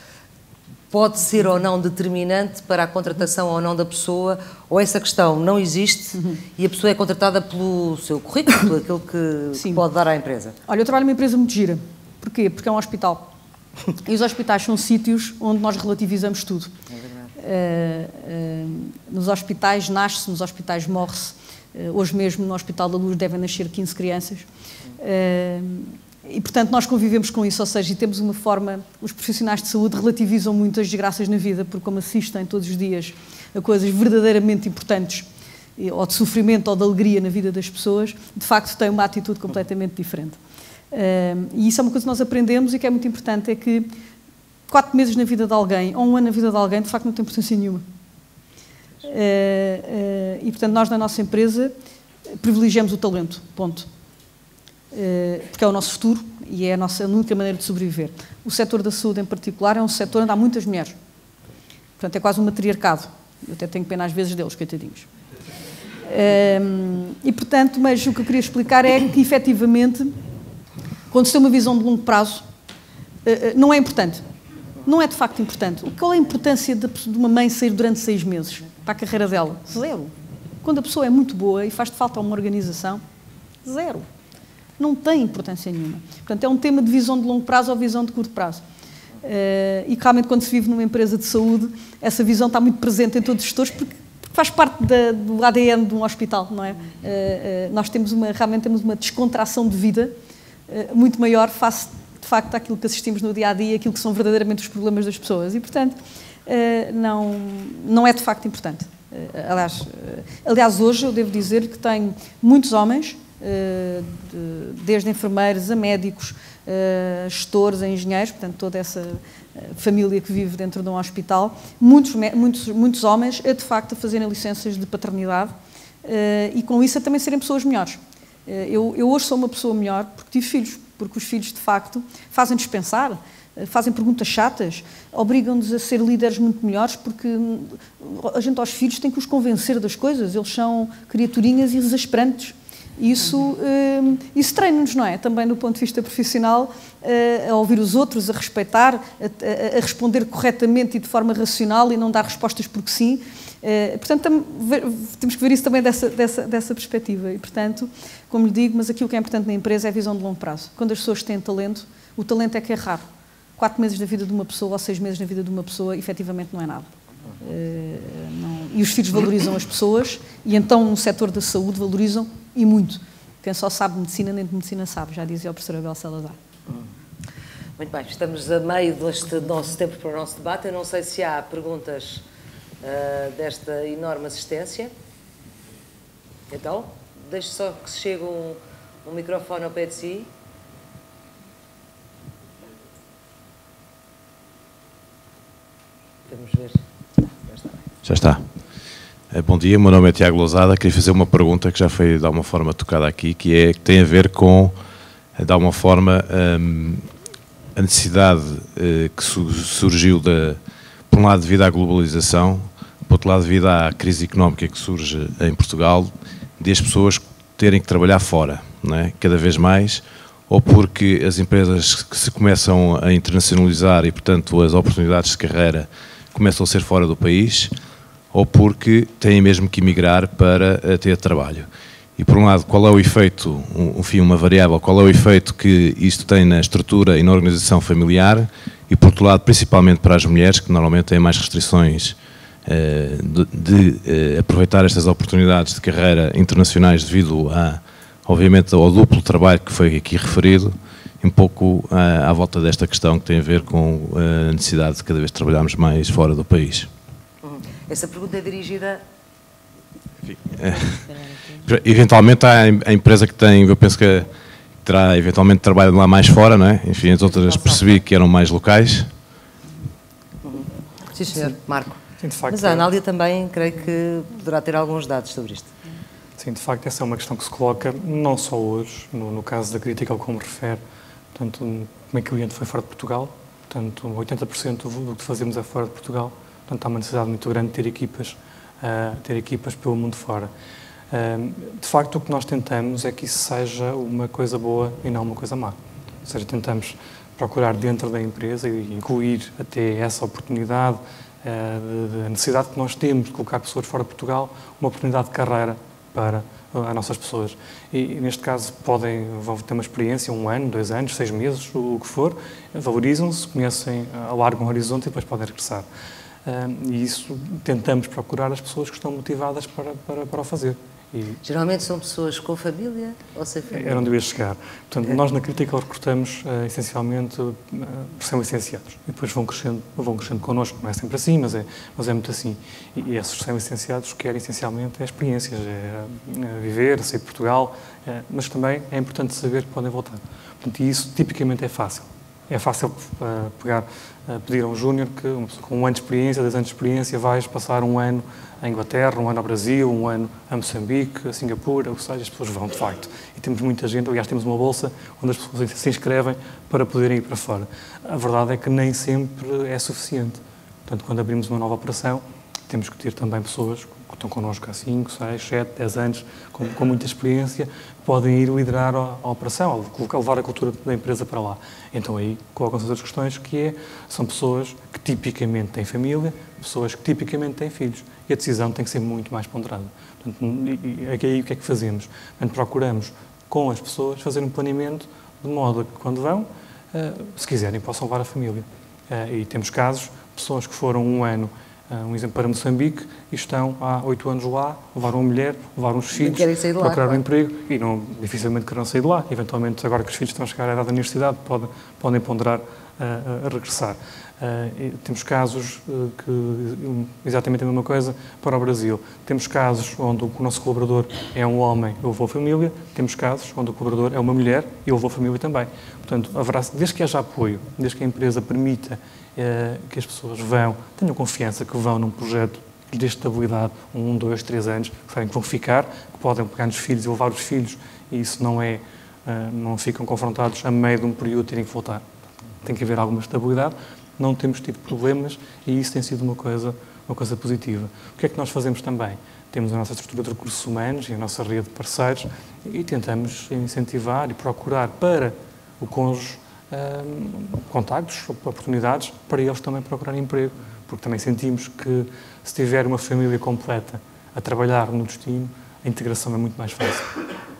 pode ser ou não determinante para a contratação ou não da pessoa, ou essa questão não existe e a pessoa é contratada pelo seu currículo, pelo aquilo que pode dar à empresa? Olha, eu trabalho numa empresa muito gira. Porquê? Porque é um hospital. E os hospitais são sítios onde nós relativizamos tudo. É verdade. Nos hospitais nasce-se, nos hospitais morre-se. Hoje mesmo no Hospital da Luz devem nascer 15 crianças. E, portanto, nós convivemos com isso, ou seja, e temos uma forma, os profissionais de saúde relativizam muito as desgraças na vida, porque como assistem todos os dias a coisas verdadeiramente importantes, ou de sofrimento ou de alegria na vida das pessoas, de facto têm uma atitude completamente diferente. E isso é uma coisa que nós aprendemos e que é muito importante, é que 4 meses na vida de alguém, ou 1 ano na vida de alguém, de facto não tem importância nenhuma. E, portanto, nós na nossa empresa privilegiamos o talento, ponto. Porque é o nosso futuro e é a nossa única maneira de sobreviver. O setor da saúde, em particular, é um setor onde há muitas mulheres. Portanto, é quase um matriarcado. Eu até tenho pena às vezes deles, coitadinhos. E, portanto, mas o que eu queria explicar é que, efetivamente, quando se tem uma visão de longo prazo, não é importante. Não é de facto importante. Qual é a importância de uma mãe sair durante 6 meses para a carreira dela? 0. Quando a pessoa é muito boa e faz-te falta uma organização, 0. Não tem importância nenhuma. Portanto, é um tema de visão de longo prazo ou visão de curto prazo. E realmente, quando se vive numa empresa de saúde, essa visão está muito presente em todos os gestores, porque faz parte do ADN de um hospital, não é? Nós realmente temos uma descontração de vida muito maior face, de facto, àquilo que assistimos no dia-a-dia, aquilo que são verdadeiramente os problemas das pessoas. E, portanto, não é de facto importante. Aliás, hoje eu devo dizer que tenho muitos homens, desde enfermeiros a médicos, gestores, a engenheiros, portanto, toda essa família que vive dentro de um hospital, muitos homens, de facto, a fazerem licenças de paternidade e, com isso, a também serem pessoas melhores. Eu hoje sou uma pessoa melhor porque tive filhos, porque os filhos, de facto, fazem-nos pensar, fazem perguntas chatas, obrigam-nos a ser líderes muito melhores, porque a gente, aos filhos, tem que os convencer das coisas, eles são criaturinhas exasperantes. Isso treina-nos, não é? Também do ponto de vista profissional, a ouvir os outros, a respeitar, a responder corretamente e de forma racional e não dar respostas porque sim. Portanto, temos que ver isso também dessa perspectiva. E, portanto, como lhe digo, mas aquilo que é importante na empresa é a visão de longo prazo. Quando as pessoas têm talento, o talento é que é raro. 4 meses da vida de uma pessoa ou 6 meses na vida de uma pessoa, efetivamente, não é nada. E os filhos valorizam as pessoas e então no setor da saúde valorizam e muito. Quem só sabe medicina, nem de medicina sabe, já dizia o professor Abel Salazar. Muito bem, estamos a meio deste nosso tempo para o nosso debate. Eu não sei se há perguntas desta enorme assistência. Então, deixe só que chegue um microfone ao pé de si. Vamos ver. Já está. Bom dia, meu nome é Tiago Lousada. Queria fazer uma pergunta que já foi de alguma forma tocada aqui, que tem a ver com, de alguma forma, a necessidade que surgiu, por um lado, devido à globalização, por outro lado, devido à crise económica que surge em Portugal, de as pessoas terem que trabalhar fora, não é? Cada vez mais, ou porque as empresas que se começam a internacionalizar e, portanto, as oportunidades de carreira começam a ser fora do país, ou porque têm mesmo que emigrar para ter trabalho. E, por um lado, qual é o efeito, enfim, uma variável, qual é o efeito que isto tem na estrutura e na organização familiar, e, por outro lado, principalmente para as mulheres, que normalmente têm mais restrições de aproveitar estas oportunidades de carreira internacionais devido, obviamente, ao duplo trabalho que foi aqui referido, um pouco à volta desta questão que tem a ver com a necessidade de cada vez trabalharmos mais fora do país. Essa pergunta é dirigida... Eventualmente há a empresa que tem, eu penso que terá eventualmente trabalho lá mais fora, não é? Enfim, as outras percebi que eram mais locais. Sim, senhor. Marco. Sim, de facto, mas a Anália também, creio que poderá ter alguns dados sobre isto. Sim, de facto, essa é uma questão que se coloca não só hoje, no caso da Critical, como refere. Portanto, o meu cliente foi fora de Portugal, portanto, 80% do que fazemos é fora de Portugal. Portanto, há uma necessidade muito grande de ter equipas pelo mundo fora. De facto, o que nós tentamos é que isso seja uma coisa boa e não uma coisa má. Ou seja, tentamos procurar dentro da empresa e incluir até essa oportunidade, a necessidade que nós temos de colocar pessoas fora de Portugal, uma oportunidade de carreira para as nossas pessoas. E neste caso vão ter uma experiência, 1 ano, 2 anos, 6 meses, o que for, valorizam-se, conhecem, alargam o horizonte e depois podem regressar. E isso tentamos procurar as pessoas que estão motivadas para o fazer. Geralmente são pessoas com família ou sem família? Era onde eu ia chegar. Portanto, nós na Critical recrutamos essencialmente são licenciados e depois vão crescendo connosco. Não é sempre assim, mas é muito assim. E esses são licenciados querem essencialmente experiências, viver, sair de Portugal, mas também é importante saber que podem voltar. Portanto, e isso tipicamente é fácil. É fácil pedir a um júnior que, uma pessoa com 1 ano de experiência, 2 anos de experiência, vais passar 1 ano à Inglaterra, 1 ano ao Brasil, 1 ano a Moçambique, a Singapura, ou seja, as pessoas vão de facto. E temos muita gente, aliás, temos uma bolsa onde as pessoas se inscrevem para poderem ir para fora. A verdade é que nem sempre é suficiente. Portanto, quando abrimos uma nova operação, temos que ter também pessoas que estão connosco há 5, 6, 7, 10 anos, com muita experiência, que podem ir liderar a operação, levar a cultura da empresa para lá. Então aí colocam-se outras questões, são pessoas que tipicamente têm família, pessoas que tipicamente têm filhos. E a decisão tem que ser muito mais ponderada. Portanto, aí o que é que fazemos? Portanto, procuramos, com as pessoas, fazer um planeamento de modo a que, quando vão, se quiserem, possam levar a família. E temos casos, pessoas que foram 1 ano, um exemplo para Moçambique, e estão há 8 anos lá, levaram uma mulher, levaram os filhos, procuraram um emprego e dificilmente quererão sair de lá. Eventualmente, agora que os filhos estão a chegar à idade da universidade, podem ponderar a regressar. Temos casos exatamente a mesma coisa para o Brasil. Temos casos onde o nosso colaborador é um homem e levou a família, temos casos onde o colaborador é uma mulher e levou a família também. Portanto, desde que haja apoio, desde que a empresa permita que as pessoas tenham confiança que vão num projeto que lhes dê estabilidade, 1, 2, 3 anos, que sabem que vão ficar, que podem pegar nos filhos e levar os filhos, e isso não ficam confrontados a meio de um período terem que voltar. Tem que haver alguma estabilidade, não temos tido problemas e isso tem sido uma coisa positiva. O que é que nós fazemos também? Temos a nossa estrutura de recursos humanos e a nossa rede de parceiros e tentamos incentivar e procurar para o cônjuge contactos, oportunidades para eles também procurarem emprego, porque também sentimos que se tiver uma família completa a trabalhar no destino, a integração é muito mais fácil.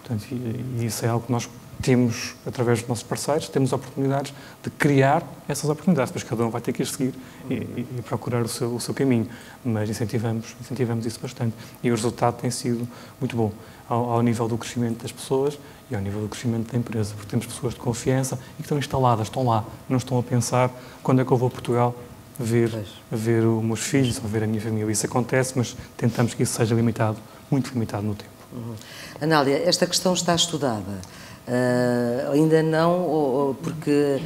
Portanto, e isso é algo que nós temos, através dos nossos parceiros, temos oportunidades de criar essas oportunidades, mas cada um vai ter que ir seguir e procurar o seu caminho, mas incentivamos isso bastante e o resultado tem sido muito bom ao nível do crescimento das pessoas e ao nível do crescimento da empresa, porque temos pessoas de confiança e que estão instaladas, estão lá, não estão a pensar quando é que eu vou a Portugal ver os meus filhos ou ver a minha família. Isso acontece, mas tentamos que isso seja limitado, muito limitado no tempo. Anália, esta questão está estudada? Ainda não, porque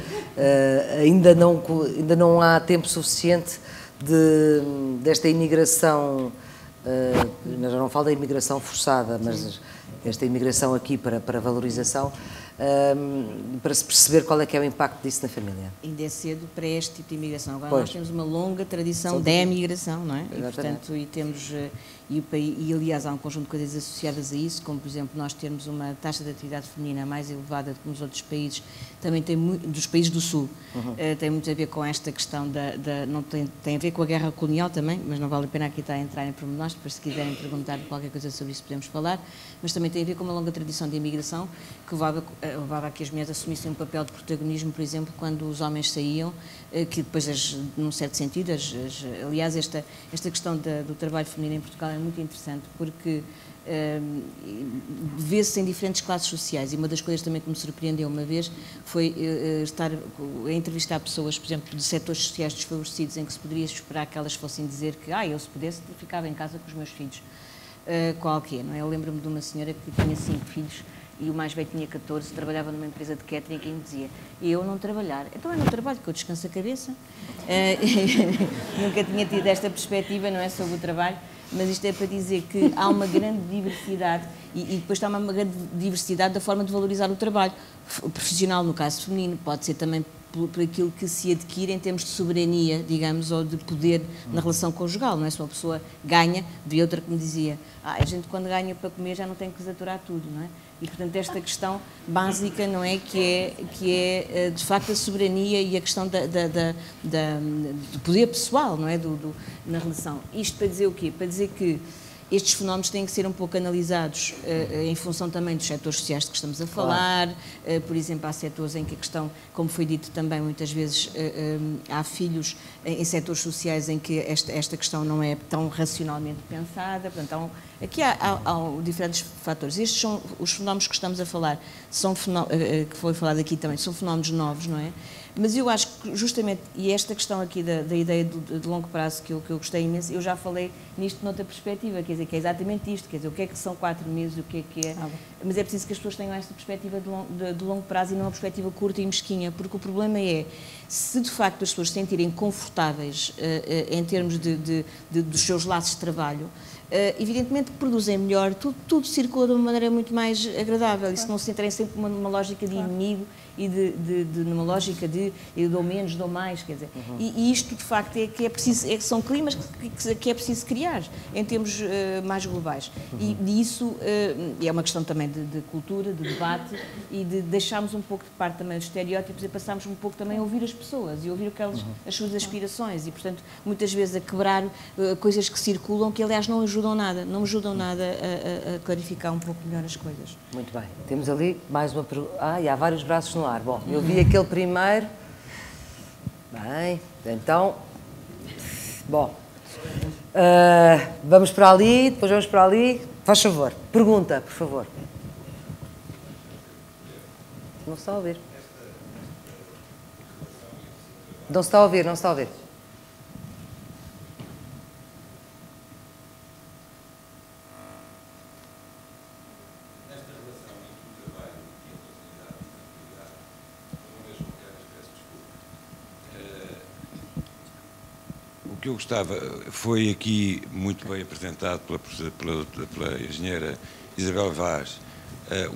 ainda não há tempo suficiente desta imigração, já não falo da imigração forçada, mas esta imigração aqui para valorização, para se perceber qual é que é o impacto disso na família. Ainda é cedo para este tipo de imigração. Agora nós temos uma longa tradição de emigração, não é? E, portanto, e aliás há um conjunto de coisas associadas a isso, como por exemplo nós termos uma taxa de atividade feminina mais elevada do que nos outros países, também dos países do Sul. Tem muito a ver com esta questão não tem a ver com a guerra colonial também, mas não vale a pena aqui estar a entrar em pormenores, depois se quiserem perguntar qualquer coisa sobre isso podemos falar, mas também tem a ver com uma longa tradição de imigração que levava a que as mulheres assumissem um papel de protagonismo, por exemplo, quando os homens saíam, que depois, num certo sentido, aliás, esta questão do trabalho feminino em Portugal é muito interessante, porque vê-se em diferentes classes sociais, e uma das coisas também que me surpreendeu uma vez foi estar a entrevistar pessoas, por exemplo, de setores sociais desfavorecidos, em que se poderia esperar que elas fossem dizer que, eu se pudesse, ficava em casa com os meus filhos. Qualquer, não é? Eu lembro-me de uma senhora que tinha 5 filhos, e o mais velho tinha 14, trabalhava numa empresa de catering e me dizia, eu não trabalhar, então é no trabalho que eu descanso a cabeça. Nunca tinha tido esta perspectiva, não é, sobre o trabalho, mas isto é para dizer que há uma grande diversidade e depois está uma grande diversidade da forma de valorizar o trabalho. O profissional, no caso feminino, pode ser também por aquilo que se adquire em termos de soberania, digamos, ou de poder na relação conjugal, não é? Se uma pessoa ganha, vi outra que me dizia, a gente quando ganha para comer já não tem que desaturar tudo, não é? E, portanto, esta questão básica, não é, que é de facto a soberania e a questão do poder pessoal, não é, na relação. Isto para dizer o quê? Para dizer que estes fenómenos têm que ser um pouco analisados em função também dos setores sociais de que estamos a falar. Claro. Por exemplo, há setores em que a questão, como foi dito também, muitas vezes há filhos em setores sociais em que esta questão não é tão racionalmente pensada. Portanto, aqui há diferentes fatores. Estes são os fenómenos que estamos a falar, que foi falado aqui também, são fenómenos novos, não é? Mas eu acho que justamente, e esta questão aqui da ideia de longo prazo que eu gostei imenso, eu já falei nisto noutra perspectiva, quer dizer, que é exatamente isto, quer dizer, o que é que são 4 meses, o que é, mas é preciso que as pessoas tenham esta perspectiva de longo prazo e não uma perspectiva curta e mesquinha, porque o problema é, se de facto as pessoas se sentirem confortáveis em termos dos seus laços de trabalho, evidentemente que produzem melhor, tudo circula de uma maneira muito mais agradável, e se não se entrarem sempre numa lógica de inimigo e numa lógica de eu dou menos, dou mais, quer dizer, e isto de facto são climas que é preciso criar em termos mais globais, e isso é uma questão também de cultura, de debate, e de deixarmos um pouco de parte também dos estereótipos e passarmos um pouco também a ouvir as pessoas e ouvir as suas aspirações, e portanto muitas vezes a quebrar coisas que circulam, que aliás não ajudam nada a clarificar um pouco melhor as coisas. Muito bem. Temos ali mais uma pergunta. E há vários braços no ar. Bom, eu vi aquele primeiro. Bem, então... Bom. Vamos para ali, depois vamos para ali. Faz favor. Pergunta, por favor. Não se está a ouvir. Não se está a ouvir, não se está a ouvir. O que eu gostava, foi aqui muito bem apresentado pela engenheira Isabel Vaz,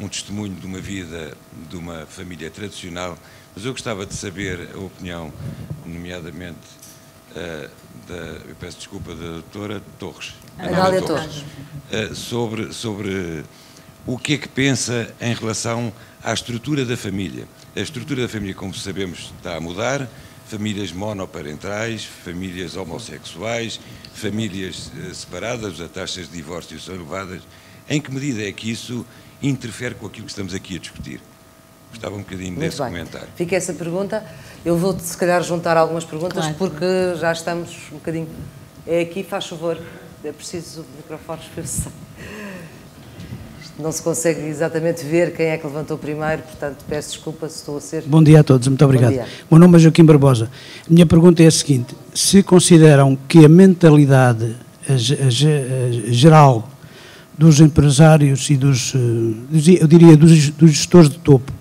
um testemunho de uma vida de uma família tradicional, mas eu gostava de saber a opinião, nomeadamente, eu peço desculpa, da doutora Torres, Anália Torres, sobre o que é que pensa em relação à estrutura da família. A estrutura da família, como sabemos, está a mudar. Famílias monoparentais, famílias homossexuais, famílias separadas, as taxas de divórcio são elevadas. Em que medida é que isso interfere com aquilo que estamos aqui a discutir? Gostava um bocadinho desse comentário. Fica essa pergunta. Eu vou, se calhar, juntar algumas perguntas, claro, porque já estamos um bocadinho... É aqui, faz favor. É preciso o microfone, não se consegue exatamente ver quem é que levantou primeiro, portanto, peço desculpa se estou a ser... Bom dia a todos, muito obrigado. Meu nome é Joaquim Barbosa. A minha pergunta é a seguinte: se consideram que a mentalidade geral dos empresários e eu diria, dos gestores de topo,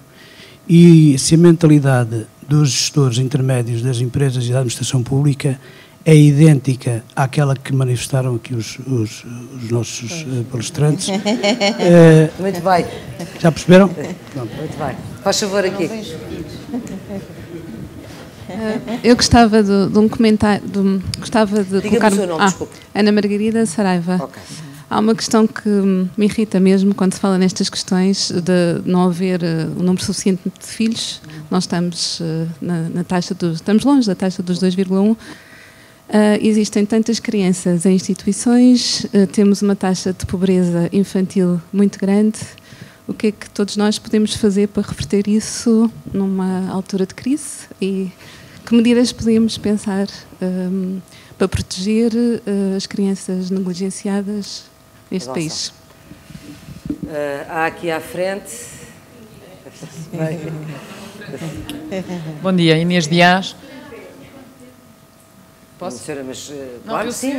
e se a mentalidade dos gestores intermédios das empresas e da administração pública é idêntica àquela que manifestaram aqui os nossos palestrantes. Muito bem. Já perceberam? Pronto. Muito bem. Faz favor aqui. Eu gostava de um comentário, gostava de colocar... Diga-me o seu nome, desculpe. Ana Margarida Saraiva. Ok. Há uma questão que me irrita mesmo quando se fala nestas questões de não haver um número suficiente de filhos. Nós estamos na taxa estamos longe da taxa dos 2,1. Existem tantas crianças em instituições, temos uma taxa de pobreza infantil muito grande. O que é que todos nós podemos fazer para reverter isso numa altura de crise? E que medidas podemos pensar para proteger as crianças negligenciadas neste país? Há aqui à frente... Bom dia, Inês Dias. Posso? Senhora, mas, claro que sim,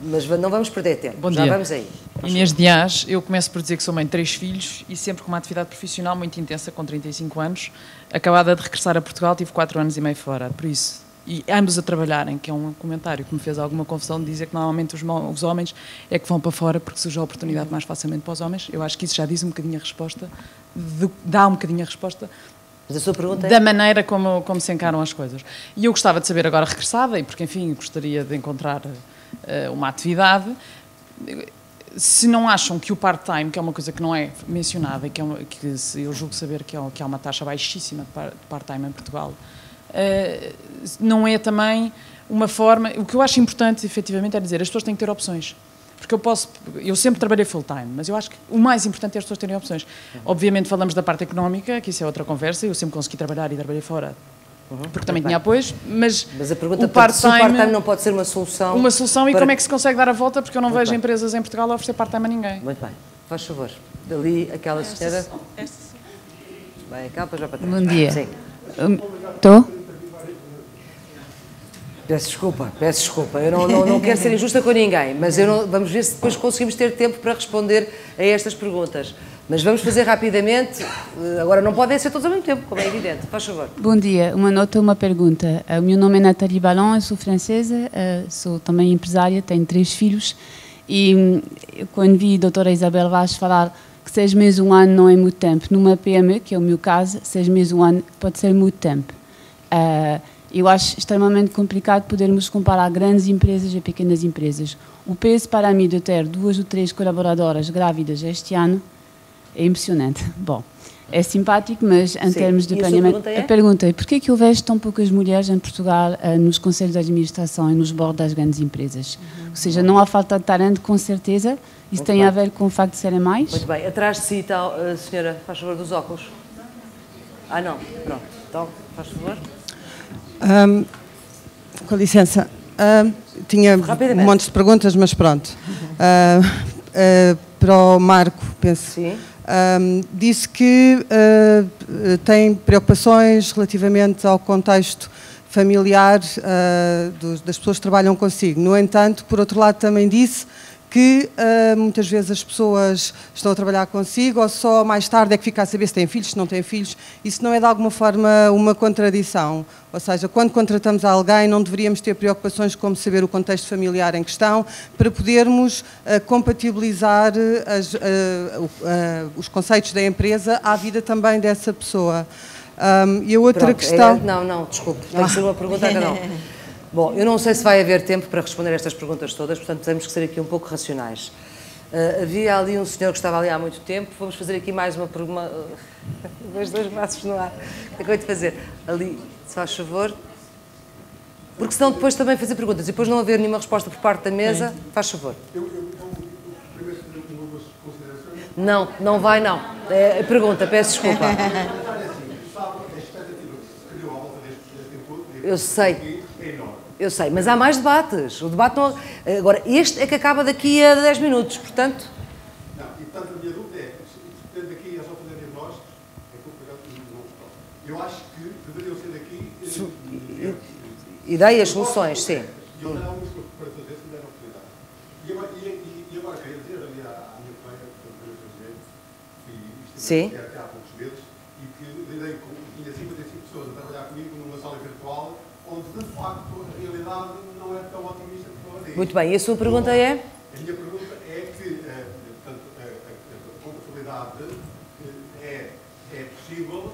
mas não vamos perder tempo. Bom Já dia. Vamos aí. Inês Dias, eu começo por dizer que sou mãe de 3 filhos e sempre com uma atividade profissional muito intensa, com 35 anos. Acabada de regressar a Portugal, tive 4 anos e meio fora, por isso. E ambos a trabalharem, que é um comentário que me fez alguma confusão de dizer que normalmente os homens é que vão para fora porque surge a oportunidade mais facilmente para os homens. Eu acho que isso já diz um bocadinho a resposta, dá um bocadinho a resposta. Mas a sua pergunta é? Da maneira como se encaram as coisas. E eu gostava de saber agora, regressada, e porque, enfim, gostaria de encontrar uma atividade, se não acham que o part-time, que é uma coisa que não é mencionada, e que eu julgo saber que há uma taxa baixíssima de part-time em Portugal, não é também uma forma... O que eu acho importante, efetivamente, é dizer as pessoas têm que ter opções. Porque eu sempre trabalhei full-time, mas eu acho que o mais importante é as pessoas terem opções. Obviamente falamos da parte económica, que isso é outra conversa, eu sempre consegui trabalhar e trabalhei fora, porque também tinha apoios, mas a pergunta o part-time não pode ser uma solução. Uma solução e para... como é que se consegue dar a volta, porque eu não vejo empresas em Portugal a oferecer part-time a ninguém. Muito bem, faz favor. Dali, aquela senhora... Bem, cá, para já para trás. Bom dia. Sim. Estou? Peço desculpa. Eu não quero ser injusta com ninguém, mas vamos ver se depois conseguimos ter tempo para responder a estas perguntas. Mas vamos fazer rapidamente. Agora, não podem ser todos ao mesmo tempo, como é evidente. Faz favor. Bom dia. Uma nota, uma pergunta. O meu nome é Nathalie Ballon, eu sou francesa, sou também empresária, tenho 3 filhos. E quando vi a doutora Isabel Vaz falar que 6 meses, 1 ano não é muito tempo, numa PME, que é o meu caso, 6 meses, 1 ano pode ser muito tempo. Eu acho extremamente complicado podermos comparar grandes empresas e pequenas empresas. O peso para mim de ter 2 ou 3 colaboradoras grávidas este ano é impressionante. Bom, é simpático, mas em termos de planeamento... A pergunta é, porquê que eu vejo tão poucas mulheres em Portugal nos conselhos de administração e nos boards das grandes empresas? Ou seja, não há falta de talento, com certeza. Isso tem a ver com o facto de serem mais? Muito bem. Atrás de si está a senhora, faz favor, dos óculos. Não. Pronto. Então, faz favor. Com licença, tinha um monte de perguntas, mas pronto. Para o Marco, penso. Sim. Disse que tem preocupações relativamente ao contexto familiar das pessoas que trabalham consigo. No entanto, por outro lado, também disse que muitas vezes as pessoas estão a trabalhar consigo ou só mais tarde é que fica a saber se têm filhos, se não têm filhos. Isso não é de alguma forma uma contradição? Ou seja, quando contratamos alguém não deveríamos ter preocupações como saber o contexto familiar em questão para podermos compatibilizar os conceitos da empresa à vida também dessa pessoa. E a outra questão... Não, desculpe, tem que ser uma pergunta a cada um. Bom, eu não sei se vai haver tempo para responder estas perguntas todas, portanto temos que ser aqui um pouco racionais. Havia ali um senhor que estava ali há muito tempo, vamos fazer aqui mais uma pergunta, os 2 braços no ar, acabei de fazer, ali, se faz favor, porque senão depois também fazer perguntas e depois não haver nenhuma resposta por parte da mesa, faz favor. Não vai não, pergunta, peço desculpa. Eu sei, mas há mais debates. O debate não... Agora, este é que acaba daqui a 10 minutos, portanto... Não, e portanto a minha dúvida é, se daqui é só fazer diagnósticos, é que não estou. Eu acho que deveriam ser daqui... Ideias, soluções, sim. E eu tenho algumas coisas para fazer, se me der a oportunidade. E agora queria dizer ali à minha colega, que estive aqui há poucos meses, e que lidei com... Tinha 55 pessoas a trabalhar comigo numa sala virtual, onde de facto a realidade não é tão otimista como ela diz. Muito bem, e a sua pergunta é? A minha pergunta é que portanto, a contabilidade é possível,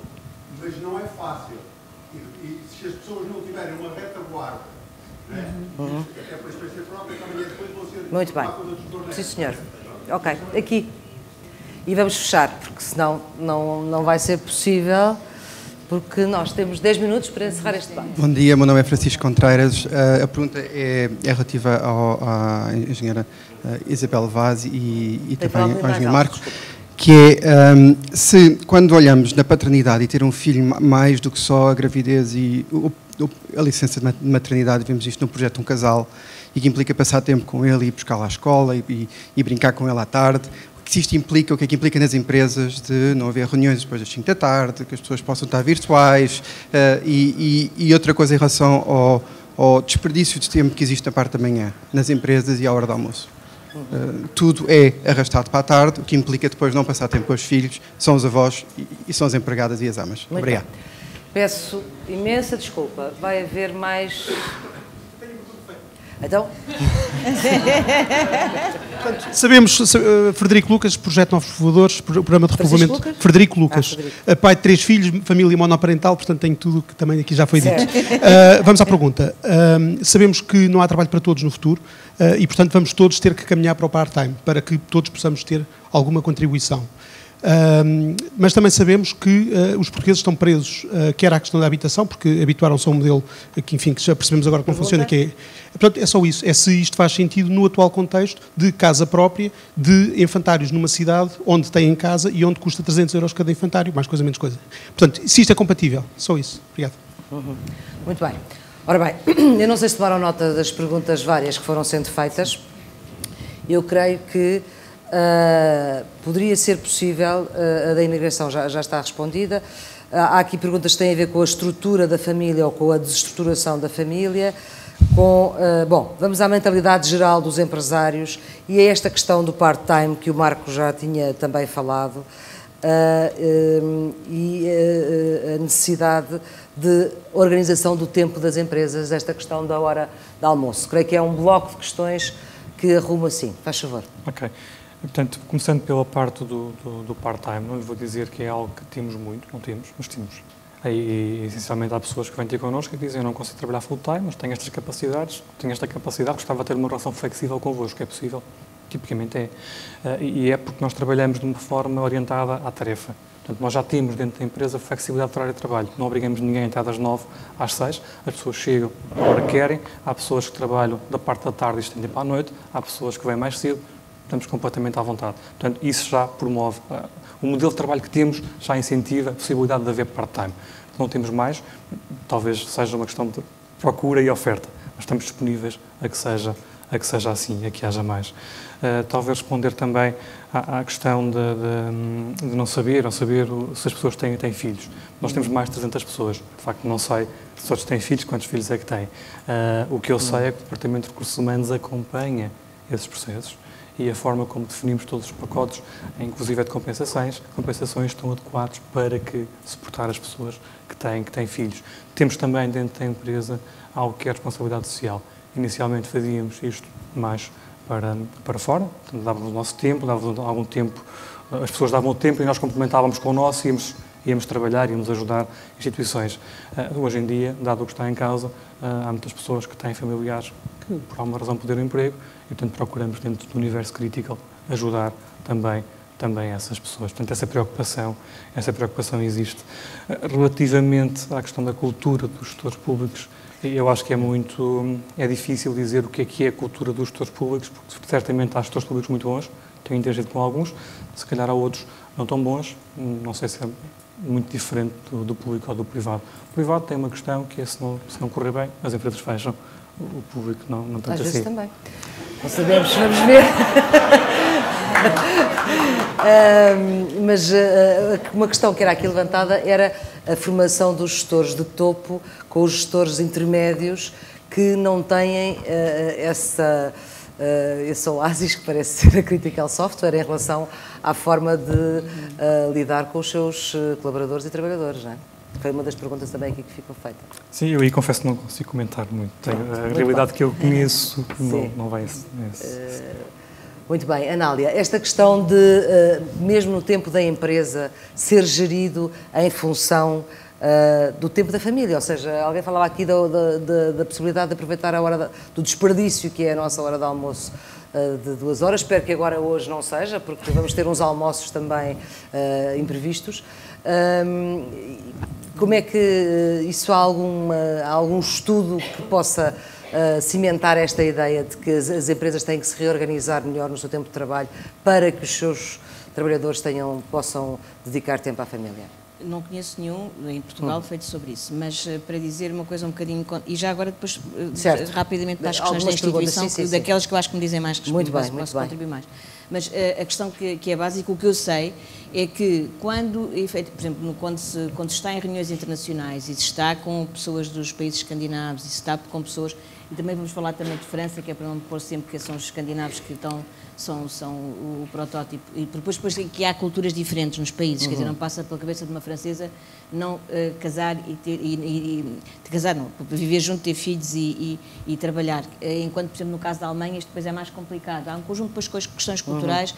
mas não é fácil. E se as pessoas não tiverem uma retaguarda, até pela experiência própria, amanhã depois vão ser... Muito bem. Sim, senhor. Ok, aqui. E vamos fechar, porque senão não vai ser possível... Porque nós temos 10 minutos para encerrar este debate. Bom dia, meu nome é Francisco Contreiras. A pergunta é relativa à engenheira Isabel Vaz e também ao engenheiro Marco, que é se quando olhamos na paternidade e ter um filho mais do que só a gravidez e a licença de maternidade, vemos isto no projeto Um Casal, e que implica passar tempo com ele e buscar lá à escola e brincar com ele à tarde. O que isto implica, o que é que implica nas empresas de não haver reuniões depois das 5 da tarde, que as pessoas possam estar virtuais e outra coisa em relação ao desperdício de tempo que existe na parte da manhã, nas empresas e à hora do almoço. Tudo é arrastado para a tarde, o que implica depois não passar tempo com os filhos, são os avós e são as empregadas e as amas. Muito Obrigado. Bem. Peço imensa desculpa, vai haver mais... Então... Sabemos, Frederico Lucas, Projeto Novos Povoadores, Programa de Repovoamento. Frederico Lucas, pai de 3 filhos, família monoparental, portanto tenho tudo que também aqui já foi dito. Vamos à pergunta. Sabemos que não há trabalho para todos no futuro e, portanto, vamos todos ter que caminhar para o part-time, para que todos possamos ter alguma contribuição. Mas também sabemos que os portugueses estão presos, quer à questão da habitação, porque habituaram-se a um modelo que, enfim, que já percebemos agora que não funciona, que é... Portanto, é só isso. É se isto faz sentido no atual contexto de casa própria, de infantários numa cidade onde têm casa e onde custa 300 euros cada infantário, mais coisa, menos coisa. Portanto, se isto é compatível. Só isso. Obrigado. Muito bem. Ora bem, eu não sei se tomaram nota das perguntas várias que foram sendo feitas. Eu creio que poderia ser possível, a da imigração já está respondida. Há aqui perguntas que têm a ver com a estrutura da família ou com a desestruturação da família. Bom, vamos à mentalidade geral dos empresários e a esta questão do part-time que o Marco já tinha também falado e a necessidade de organização do tempo das empresas, esta questão da hora de almoço. Creio que é um bloco de questões que arruma assim. Faz favor. Ok. Portanto, começando pela parte do part-time, não lhe vou dizer que é algo que temos muito, não temos, mas temos. E, essencialmente, há pessoas que vêm ter connosco e dizem: eu não consigo trabalhar full-time, mas tenho estas capacidades, tenho esta capacidade, gostava de ter uma relação flexível convosco. É possível? Tipicamente é. E é porque nós trabalhamos de uma forma orientada à tarefa. Portanto, nós já temos dentro da empresa flexibilidade de horário de trabalho. Não obrigamos ninguém a entrar das 9 às 6. As pessoas chegam a hora que querem. Há pessoas que trabalham da parte da tarde e estendem para a noite. Há pessoas que vêm mais cedo. Estamos completamente à vontade. Portanto, isso já promove. O modelo de trabalho que temos já incentiva a possibilidade de haver part-time. Não temos mais, talvez seja uma questão de procura e oferta, mas estamos disponíveis a que seja assim, a que haja mais. Talvez responder também à questão de não saber, ou saber se as pessoas têm filhos. Nós temos mais de 300 pessoas, de facto não sei se todos têm filhos, quantos filhos é que têm. O que eu sei é que o Departamento de Recursos Humanos acompanha esses processos e a forma como definimos todos os pacotes, inclusive de compensações estão adequados para que suportar as pessoas que têm filhos. Temos também dentro da empresa algo que é a responsabilidade social. Inicialmente fazíamos isto mais para fora, portanto, dávamos o nosso tempo, dávamos algum tempo, as pessoas davam o tempo e nós complementávamos com o nosso e íamos trabalhar, íamos ajudar instituições. Hoje em dia, dado o que está em causa, há muitas pessoas que têm familiares que, por alguma razão, perderam o emprego e, portanto, procuramos, dentro do universo crítico, ajudar também essas pessoas. Portanto, essa preocupação existe. Relativamente à questão da cultura dos gestores públicos, eu acho que é difícil dizer o que é a cultura dos gestores públicos, porque certamente há gestores públicos muito bons, tenho interagido com alguns, se calhar há outros não tão bons, não sei se é muito diferente do público ou do privado. O privado tem uma questão que é, se não correr bem, as empresas fecham, o público não tanto assim. Às vezes também. Não sabemos, vamos ver. Mas uma questão que era aqui levantada era a formação dos gestores de topo com os gestores intermédios que não têm esse oásis que parece ser a Critical Software em relação à forma de lidar com os seus colaboradores e trabalhadores, não é? Foi uma das perguntas também aqui que ficou feita. Sim, eu aí confesso que não consigo comentar muito. A realidade que eu conheço não vai nesse... Muito bem, Anália, esta questão de, mesmo no tempo da empresa, ser gerido em função do tempo da família, ou seja, alguém falava aqui da possibilidade de aproveitar a hora do desperdício que é a nossa hora de almoço de 2 horas, espero que agora hoje não seja, porque vamos ter uns almoços também imprevistos. Como é que isso há algum estudo que possa cimentar esta ideia de que as empresas têm que se reorganizar melhor no seu tempo de trabalho para que os seus trabalhadores possam dedicar tempo à família? Não conheço nenhum em Portugal feito sobre isso, mas para dizer uma coisa um bocadinho... E já agora depois, rapidamente, para as questões da instituição, sim. Daquelas que eu acho que me dizem mais respeito, posso contribuir mais. Mas a questão que é básica, o que eu sei, é que quando, por exemplo, quando se está em reuniões internacionais e se está com pessoas dos países escandinavos e se está com pessoas... E também vamos falar também de França, que é para não pôr sempre que são os escandinavos que são o protótipo. E depois que há culturas diferentes nos países, quer dizer, não passa pela cabeça de uma francesa não casar viver junto, ter filhos e trabalhar. Enquanto, por exemplo, no caso da Alemanha, isto depois é mais complicado. Há um conjunto depois de questões culturais.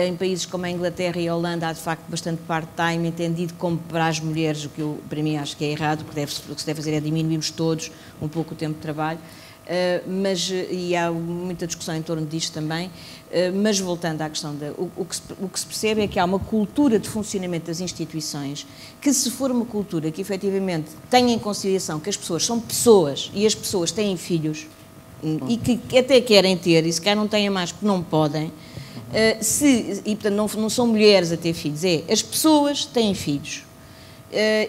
Em países como a Inglaterra e a Holanda há, de facto, bastante part-time entendido como para as mulheres, o que eu, para mim, acho que é errado. O que se deve fazer é diminuirmos todos um pouco o tempo de trabalho. E há muita discussão em torno disto também, mas voltando à questão, o que se percebe é que há uma cultura de funcionamento das instituições que, se for uma cultura que efetivamente tenha em consideração que as pessoas são pessoas e as pessoas têm filhos e que até querem ter, e se calhar não têm mais porque não podem, e portanto não são mulheres a ter filhos, as pessoas têm filhos.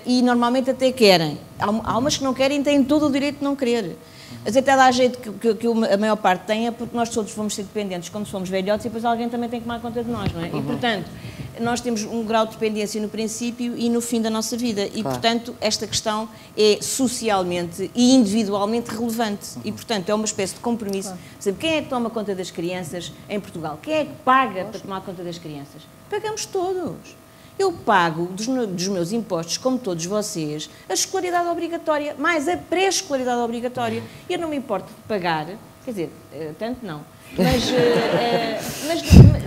E normalmente até querem. Há umas que não querem e têm todo o direito de não querer. Mas até dá jeito que a maior parte tenha, porque nós todos vamos ser dependentes quando somos velhotes e depois alguém também tem que tomar conta de nós, não é? E, portanto, nós temos um grau de dependência no princípio e no fim da nossa vida. E, portanto, esta questão é socialmente e individualmente relevante. E, portanto, é uma espécie de compromisso. Por exemplo, quem é que toma conta das crianças em Portugal? Quem é que paga para tomar conta das crianças? Pagamos todos. Eu pago dos meus impostos, como todos vocês, a escolaridade obrigatória, mais a pré-escolaridade obrigatória. Eu não me importo de pagar, quer dizer, tanto não,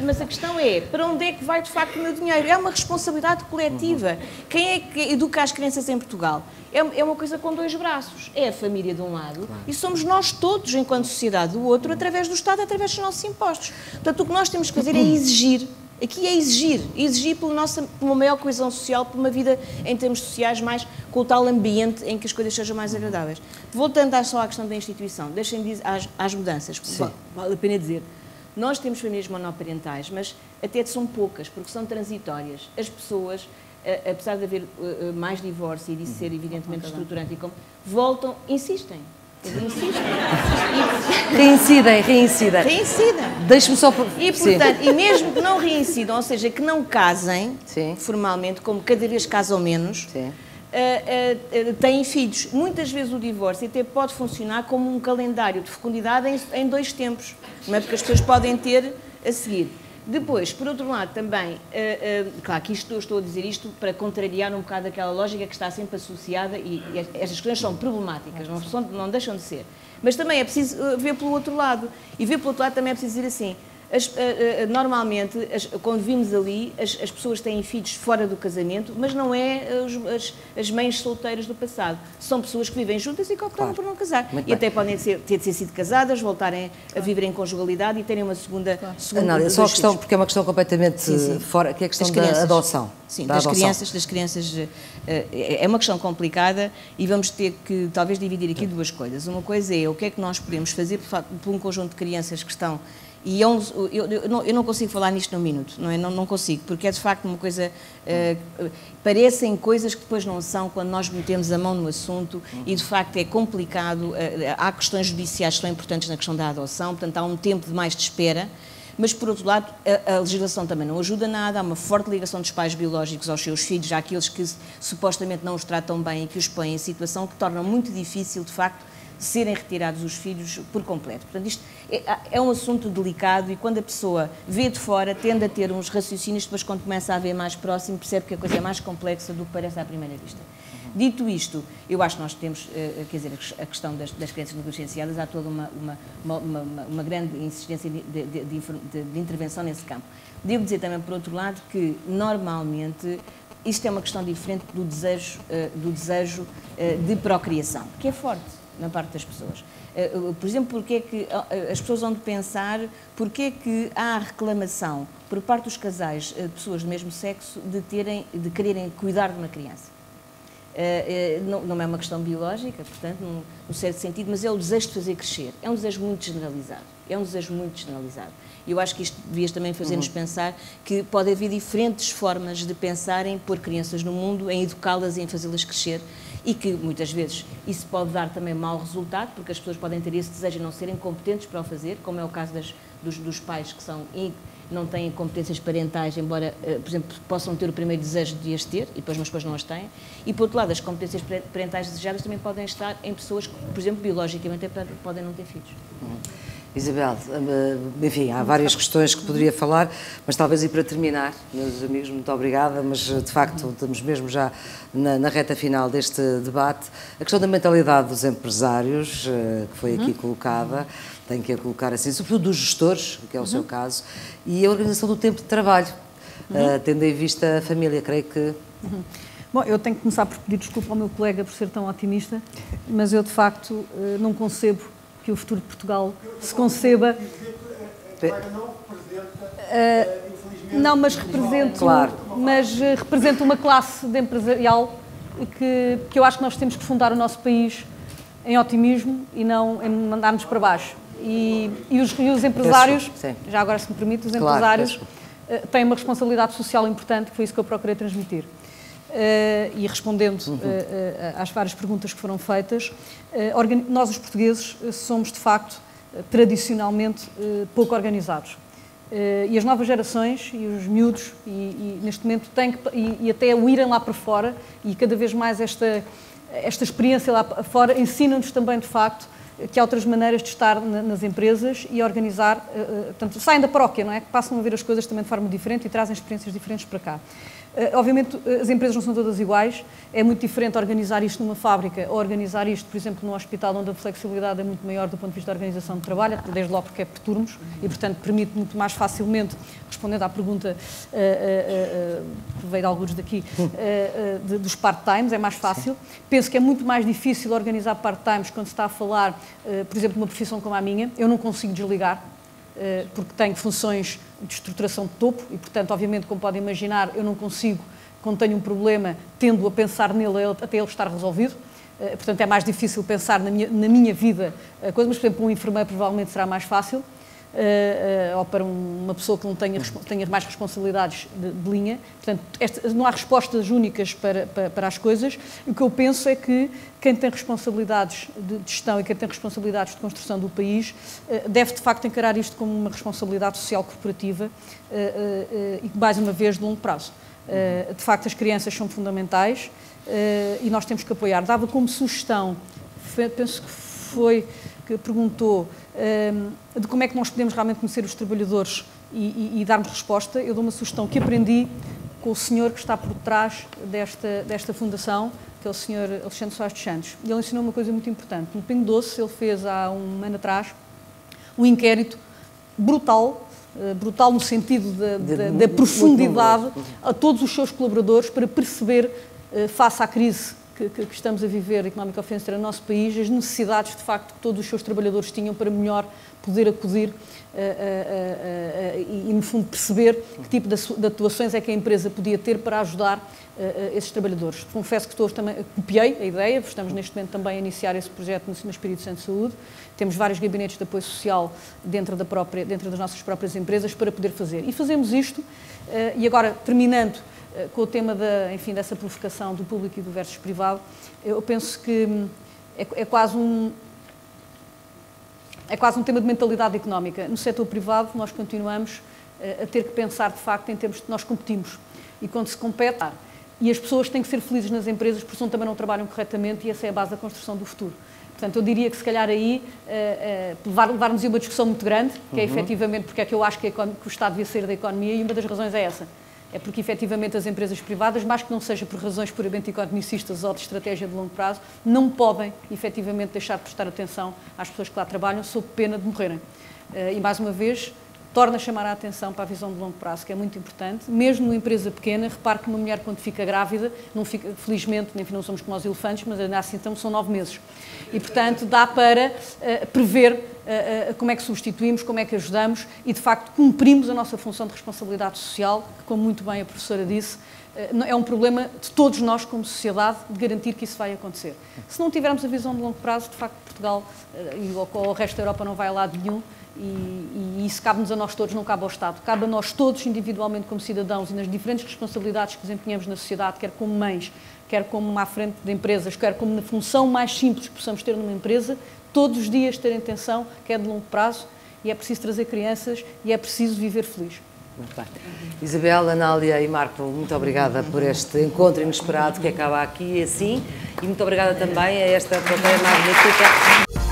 mas a questão é, para onde é que vai de facto o meu dinheiro? É uma responsabilidade coletiva. Quem é que educa as crianças em Portugal? É uma coisa com dois braços. É a família de um lado e somos nós todos, enquanto sociedade, do outro, através do Estado, através dos nossos impostos. Portanto, o que nós temos que fazer é exigir. Aqui é exigir por uma maior coesão social, por uma vida em termos sociais mais com o tal ambiente em que as coisas sejam mais agradáveis. Voltando só à questão da instituição, deixem-me dizer às mudanças, vale a pena dizer, nós temos famílias monoparentais, mas até são poucas, porque são transitórias. As pessoas, apesar de haver mais divórcio e disso ser evidentemente estruturante, voltam, insistem. Reincidem. Deixe-me só... E, portanto, e mesmo que não reincidam, ou seja, que não casem formalmente, como cada vez casam menos, têm filhos. Muitas vezes o divórcio até pode funcionar como um calendário de fecundidade em 2 tempos, não é? Porque as pessoas podem ter a seguir. Depois, por outro lado, também, claro que estou a dizer isto para contrariar um bocado aquela lógica que está sempre associada, e estas coisas são problemáticas, não deixam de ser. Mas também é preciso ver pelo outro lado. E ver pelo outro lado também é preciso dizer assim, normalmente, quando vimos ali, as pessoas têm filhos fora do casamento, mas não é as mães solteiras do passado. São pessoas que vivem juntas e que optaram por não casar. E até podem ter sido casadas, voltarem a viver em conjugalidade e terem uma segunda Anália, só a questão, porque é uma questão completamente fora, que é a questão da adoção. Sim, das crianças. É uma questão complicada e vamos ter que, talvez, dividir aqui 2 coisas. Uma coisa é o que é que nós podemos fazer por um conjunto de crianças que estão... E eu não consigo falar nisto num minuto, não é? Não consigo, porque é de facto uma coisa... parecem coisas que depois não são quando nós metemos a mão no assunto e de facto é complicado. Há questões judiciais que são importantes na questão da adoção, portanto há um tempo de mais de espera. Mas, por outro lado, a legislação também não ajuda nada, há uma forte ligação dos pais biológicos aos seus filhos, há aqueles que supostamente não os tratam bem e que os põem em situação que torna muito difícil, de facto, serem retirados os filhos por completo. Portanto, isto é um assunto delicado e quando a pessoa vê de fora tende a ter uns raciocínios, depois quando começa a ver mais próximo percebe que a coisa é mais complexa do que parece à primeira vista. Dito isto, eu acho que nós temos, quer dizer, a questão das crianças negligenciadas, há toda uma grande insistência de intervenção nesse campo. Devo dizer também, por outro lado, que normalmente isto é uma questão diferente do desejo de procriação, que é forte na parte das pessoas. Por exemplo, porque é que as pessoas vão de pensar, porque é que há reclamação por parte dos casais de pessoas do mesmo sexo de quererem cuidar de uma criança. Não é uma questão biológica, portanto, no certo sentido, mas é o desejo de fazer crescer. É um desejo muito generalizado. E eu acho que isto devia também fazer-nos pensar que pode haver diferentes formas de pensar em pôr crianças no mundo, em educá-las e em fazê-las crescer, e que muitas vezes isso pode dar também mau resultado, porque as pessoas podem ter esse desejo e não serem competentes para o fazer, como é o caso dos pais que não têm competências parentais, embora, por exemplo, possam ter o primeiro desejo de as ter, mas depois não as têm. E, por outro lado, as competências parentais desejadas também podem estar em pessoas que, por exemplo, biologicamente podem não ter filhos. Isabel, enfim, há várias questões que poderia falar, mas talvez e para terminar, meus amigos, muito obrigada, mas de facto estamos mesmo já na reta final deste debate. A questão da mentalidade dos empresários, que foi aqui colocada, tenho que a colocar assim, sobretudo dos gestores, que é o seu caso, e a organização do tempo de trabalho, tendo em vista a família, creio que... Bom, eu tenho que começar por pedir desculpa ao meu colega por ser tão otimista, mas eu de facto não concebo que o futuro de Portugal se conceba. Não, mas representa uma classe de empresarial que eu acho que nós temos que fundar o nosso país em otimismo e não em mandarmos para baixo. E os empresários, já agora se me permite, os empresários têm uma responsabilidade social importante, que foi isso que eu procurei transmitir. E respondendo às várias perguntas que foram feitas, nós os portugueses somos de facto tradicionalmente pouco organizados. E as novas gerações e os miúdos, e neste momento têm que, e até o irem lá para fora, e cada vez mais esta experiência lá para fora ensina-nos também de facto que há outras maneiras de estar nas empresas e organizar, portanto, saem da paróquia, não é? Que passam a ver as coisas também de forma diferente e trazem experiências diferentes para cá. Obviamente, as empresas não são todas iguais, é muito diferente organizar isto numa fábrica ou organizar isto, por exemplo, num hospital, onde a flexibilidade é muito maior do ponto de vista da organização de trabalho, desde logo porque é por turnos e, portanto, permite muito mais facilmente, respondendo à pergunta que veio de alguns daqui, dos part-times, é mais fácil. Penso que é muito mais difícil organizar part-times quando se está a falar, por exemplo, de uma profissão como a minha. Eu não consigo desligar, porque tenho funções de estruturação de topo e, portanto, obviamente, como podem imaginar, eu não consigo, quando tenho um problema, tendo a pensar nele até ele estar resolvido. Portanto, é mais difícil pensar na minha vida coisa, mas, por exemplo, um enfermeiro provavelmente será mais fácil, ou para uma pessoa que não tenha mais responsabilidades de linha. Portanto, não há respostas únicas para as coisas. E o que eu penso é que quem tem responsabilidades de gestão e quem tem responsabilidades de construção do país deve, de facto, encarar isto como uma responsabilidade social corporativa e, mais uma vez, de longo prazo. De facto, as crianças são fundamentais e nós temos que apoiar. Dava como sugestão, penso que foi que perguntou de como é que nós podemos realmente conhecer os trabalhadores e darmos resposta. Eu dou uma sugestão que aprendi com o senhor que está por trás desta fundação, que é o senhor Alexandre Soares dos Santos. Ele ensinou uma coisa muito importante. No Pingo Doce, ele fez há um ano atrás um inquérito brutal no sentido da profundidade a todos os seus colaboradores para perceber, face à crise que estamos a viver, económica ou financeira no nosso país, as necessidades, de facto, que todos os seus trabalhadores tinham para melhor poder acudir e, no fundo, perceber que tipo de atuações é que a empresa podia ter para ajudar esses trabalhadores. Confesso que também copiei a ideia, estamos neste momento também a iniciar esse projeto no Espírito Santo de Saúde. Temos vários gabinetes de apoio social dentro das nossas próprias empresas para poder fazer. E fazemos isto, e agora, terminando com o tema dessa provocação do público e do versus privado, eu penso que é quase um tema de mentalidade económica. No setor privado, nós continuamos a ter que pensar, de facto, em termos de nós competimos. E quando se compete, e as pessoas têm que ser felizes nas empresas, porque senão também não trabalham corretamente, e essa é a base da construção do futuro. Portanto, eu diria que, se calhar, aí levar-nos a uma discussão muito grande, que é efetivamente porque é que eu acho que o Estado devia sair da economia, e uma das razões é essa. É porque, efetivamente, as empresas privadas, mais que não seja por razões puramente economicistas ou de estratégia de longo prazo, não podem, efetivamente, deixar de prestar atenção às pessoas que lá trabalham, sob pena de morrerem. E, mais uma vez, torna a chamar a atenção para a visão de longo prazo, que é muito importante. Mesmo numa empresa pequena, repare que uma mulher, quando fica grávida, não fica, felizmente, nem não somos como os elefantes, mas ainda assim então, são 9 meses. E, portanto, dá para prever como é que substituímos, como é que ajudamos e, de facto, cumprimos a nossa função de responsabilidade social, que, como muito bem a professora disse, é um problema de todos nós, como sociedade, de garantir que isso vai acontecer. Se não tivermos a visão de longo prazo, de facto, Portugal ou o resto da Europa não vai a lado nenhum. E isso cabe-nos a nós todos, não cabe ao Estado. Cabe a nós todos, individualmente, como cidadãos e nas diferentes responsabilidades que desempenhamos na sociedade, quer como mães, quer como à frente de empresas, quer como na função mais simples que possamos ter numa empresa, todos os dias terem atenção que é de longo prazo e é preciso trazer crianças e é preciso viver feliz. Muito bem. Isabel, Anália e Marco, muito obrigada por este encontro inesperado que acaba aqui assim, e muito obrigada também a esta plateia magnífica.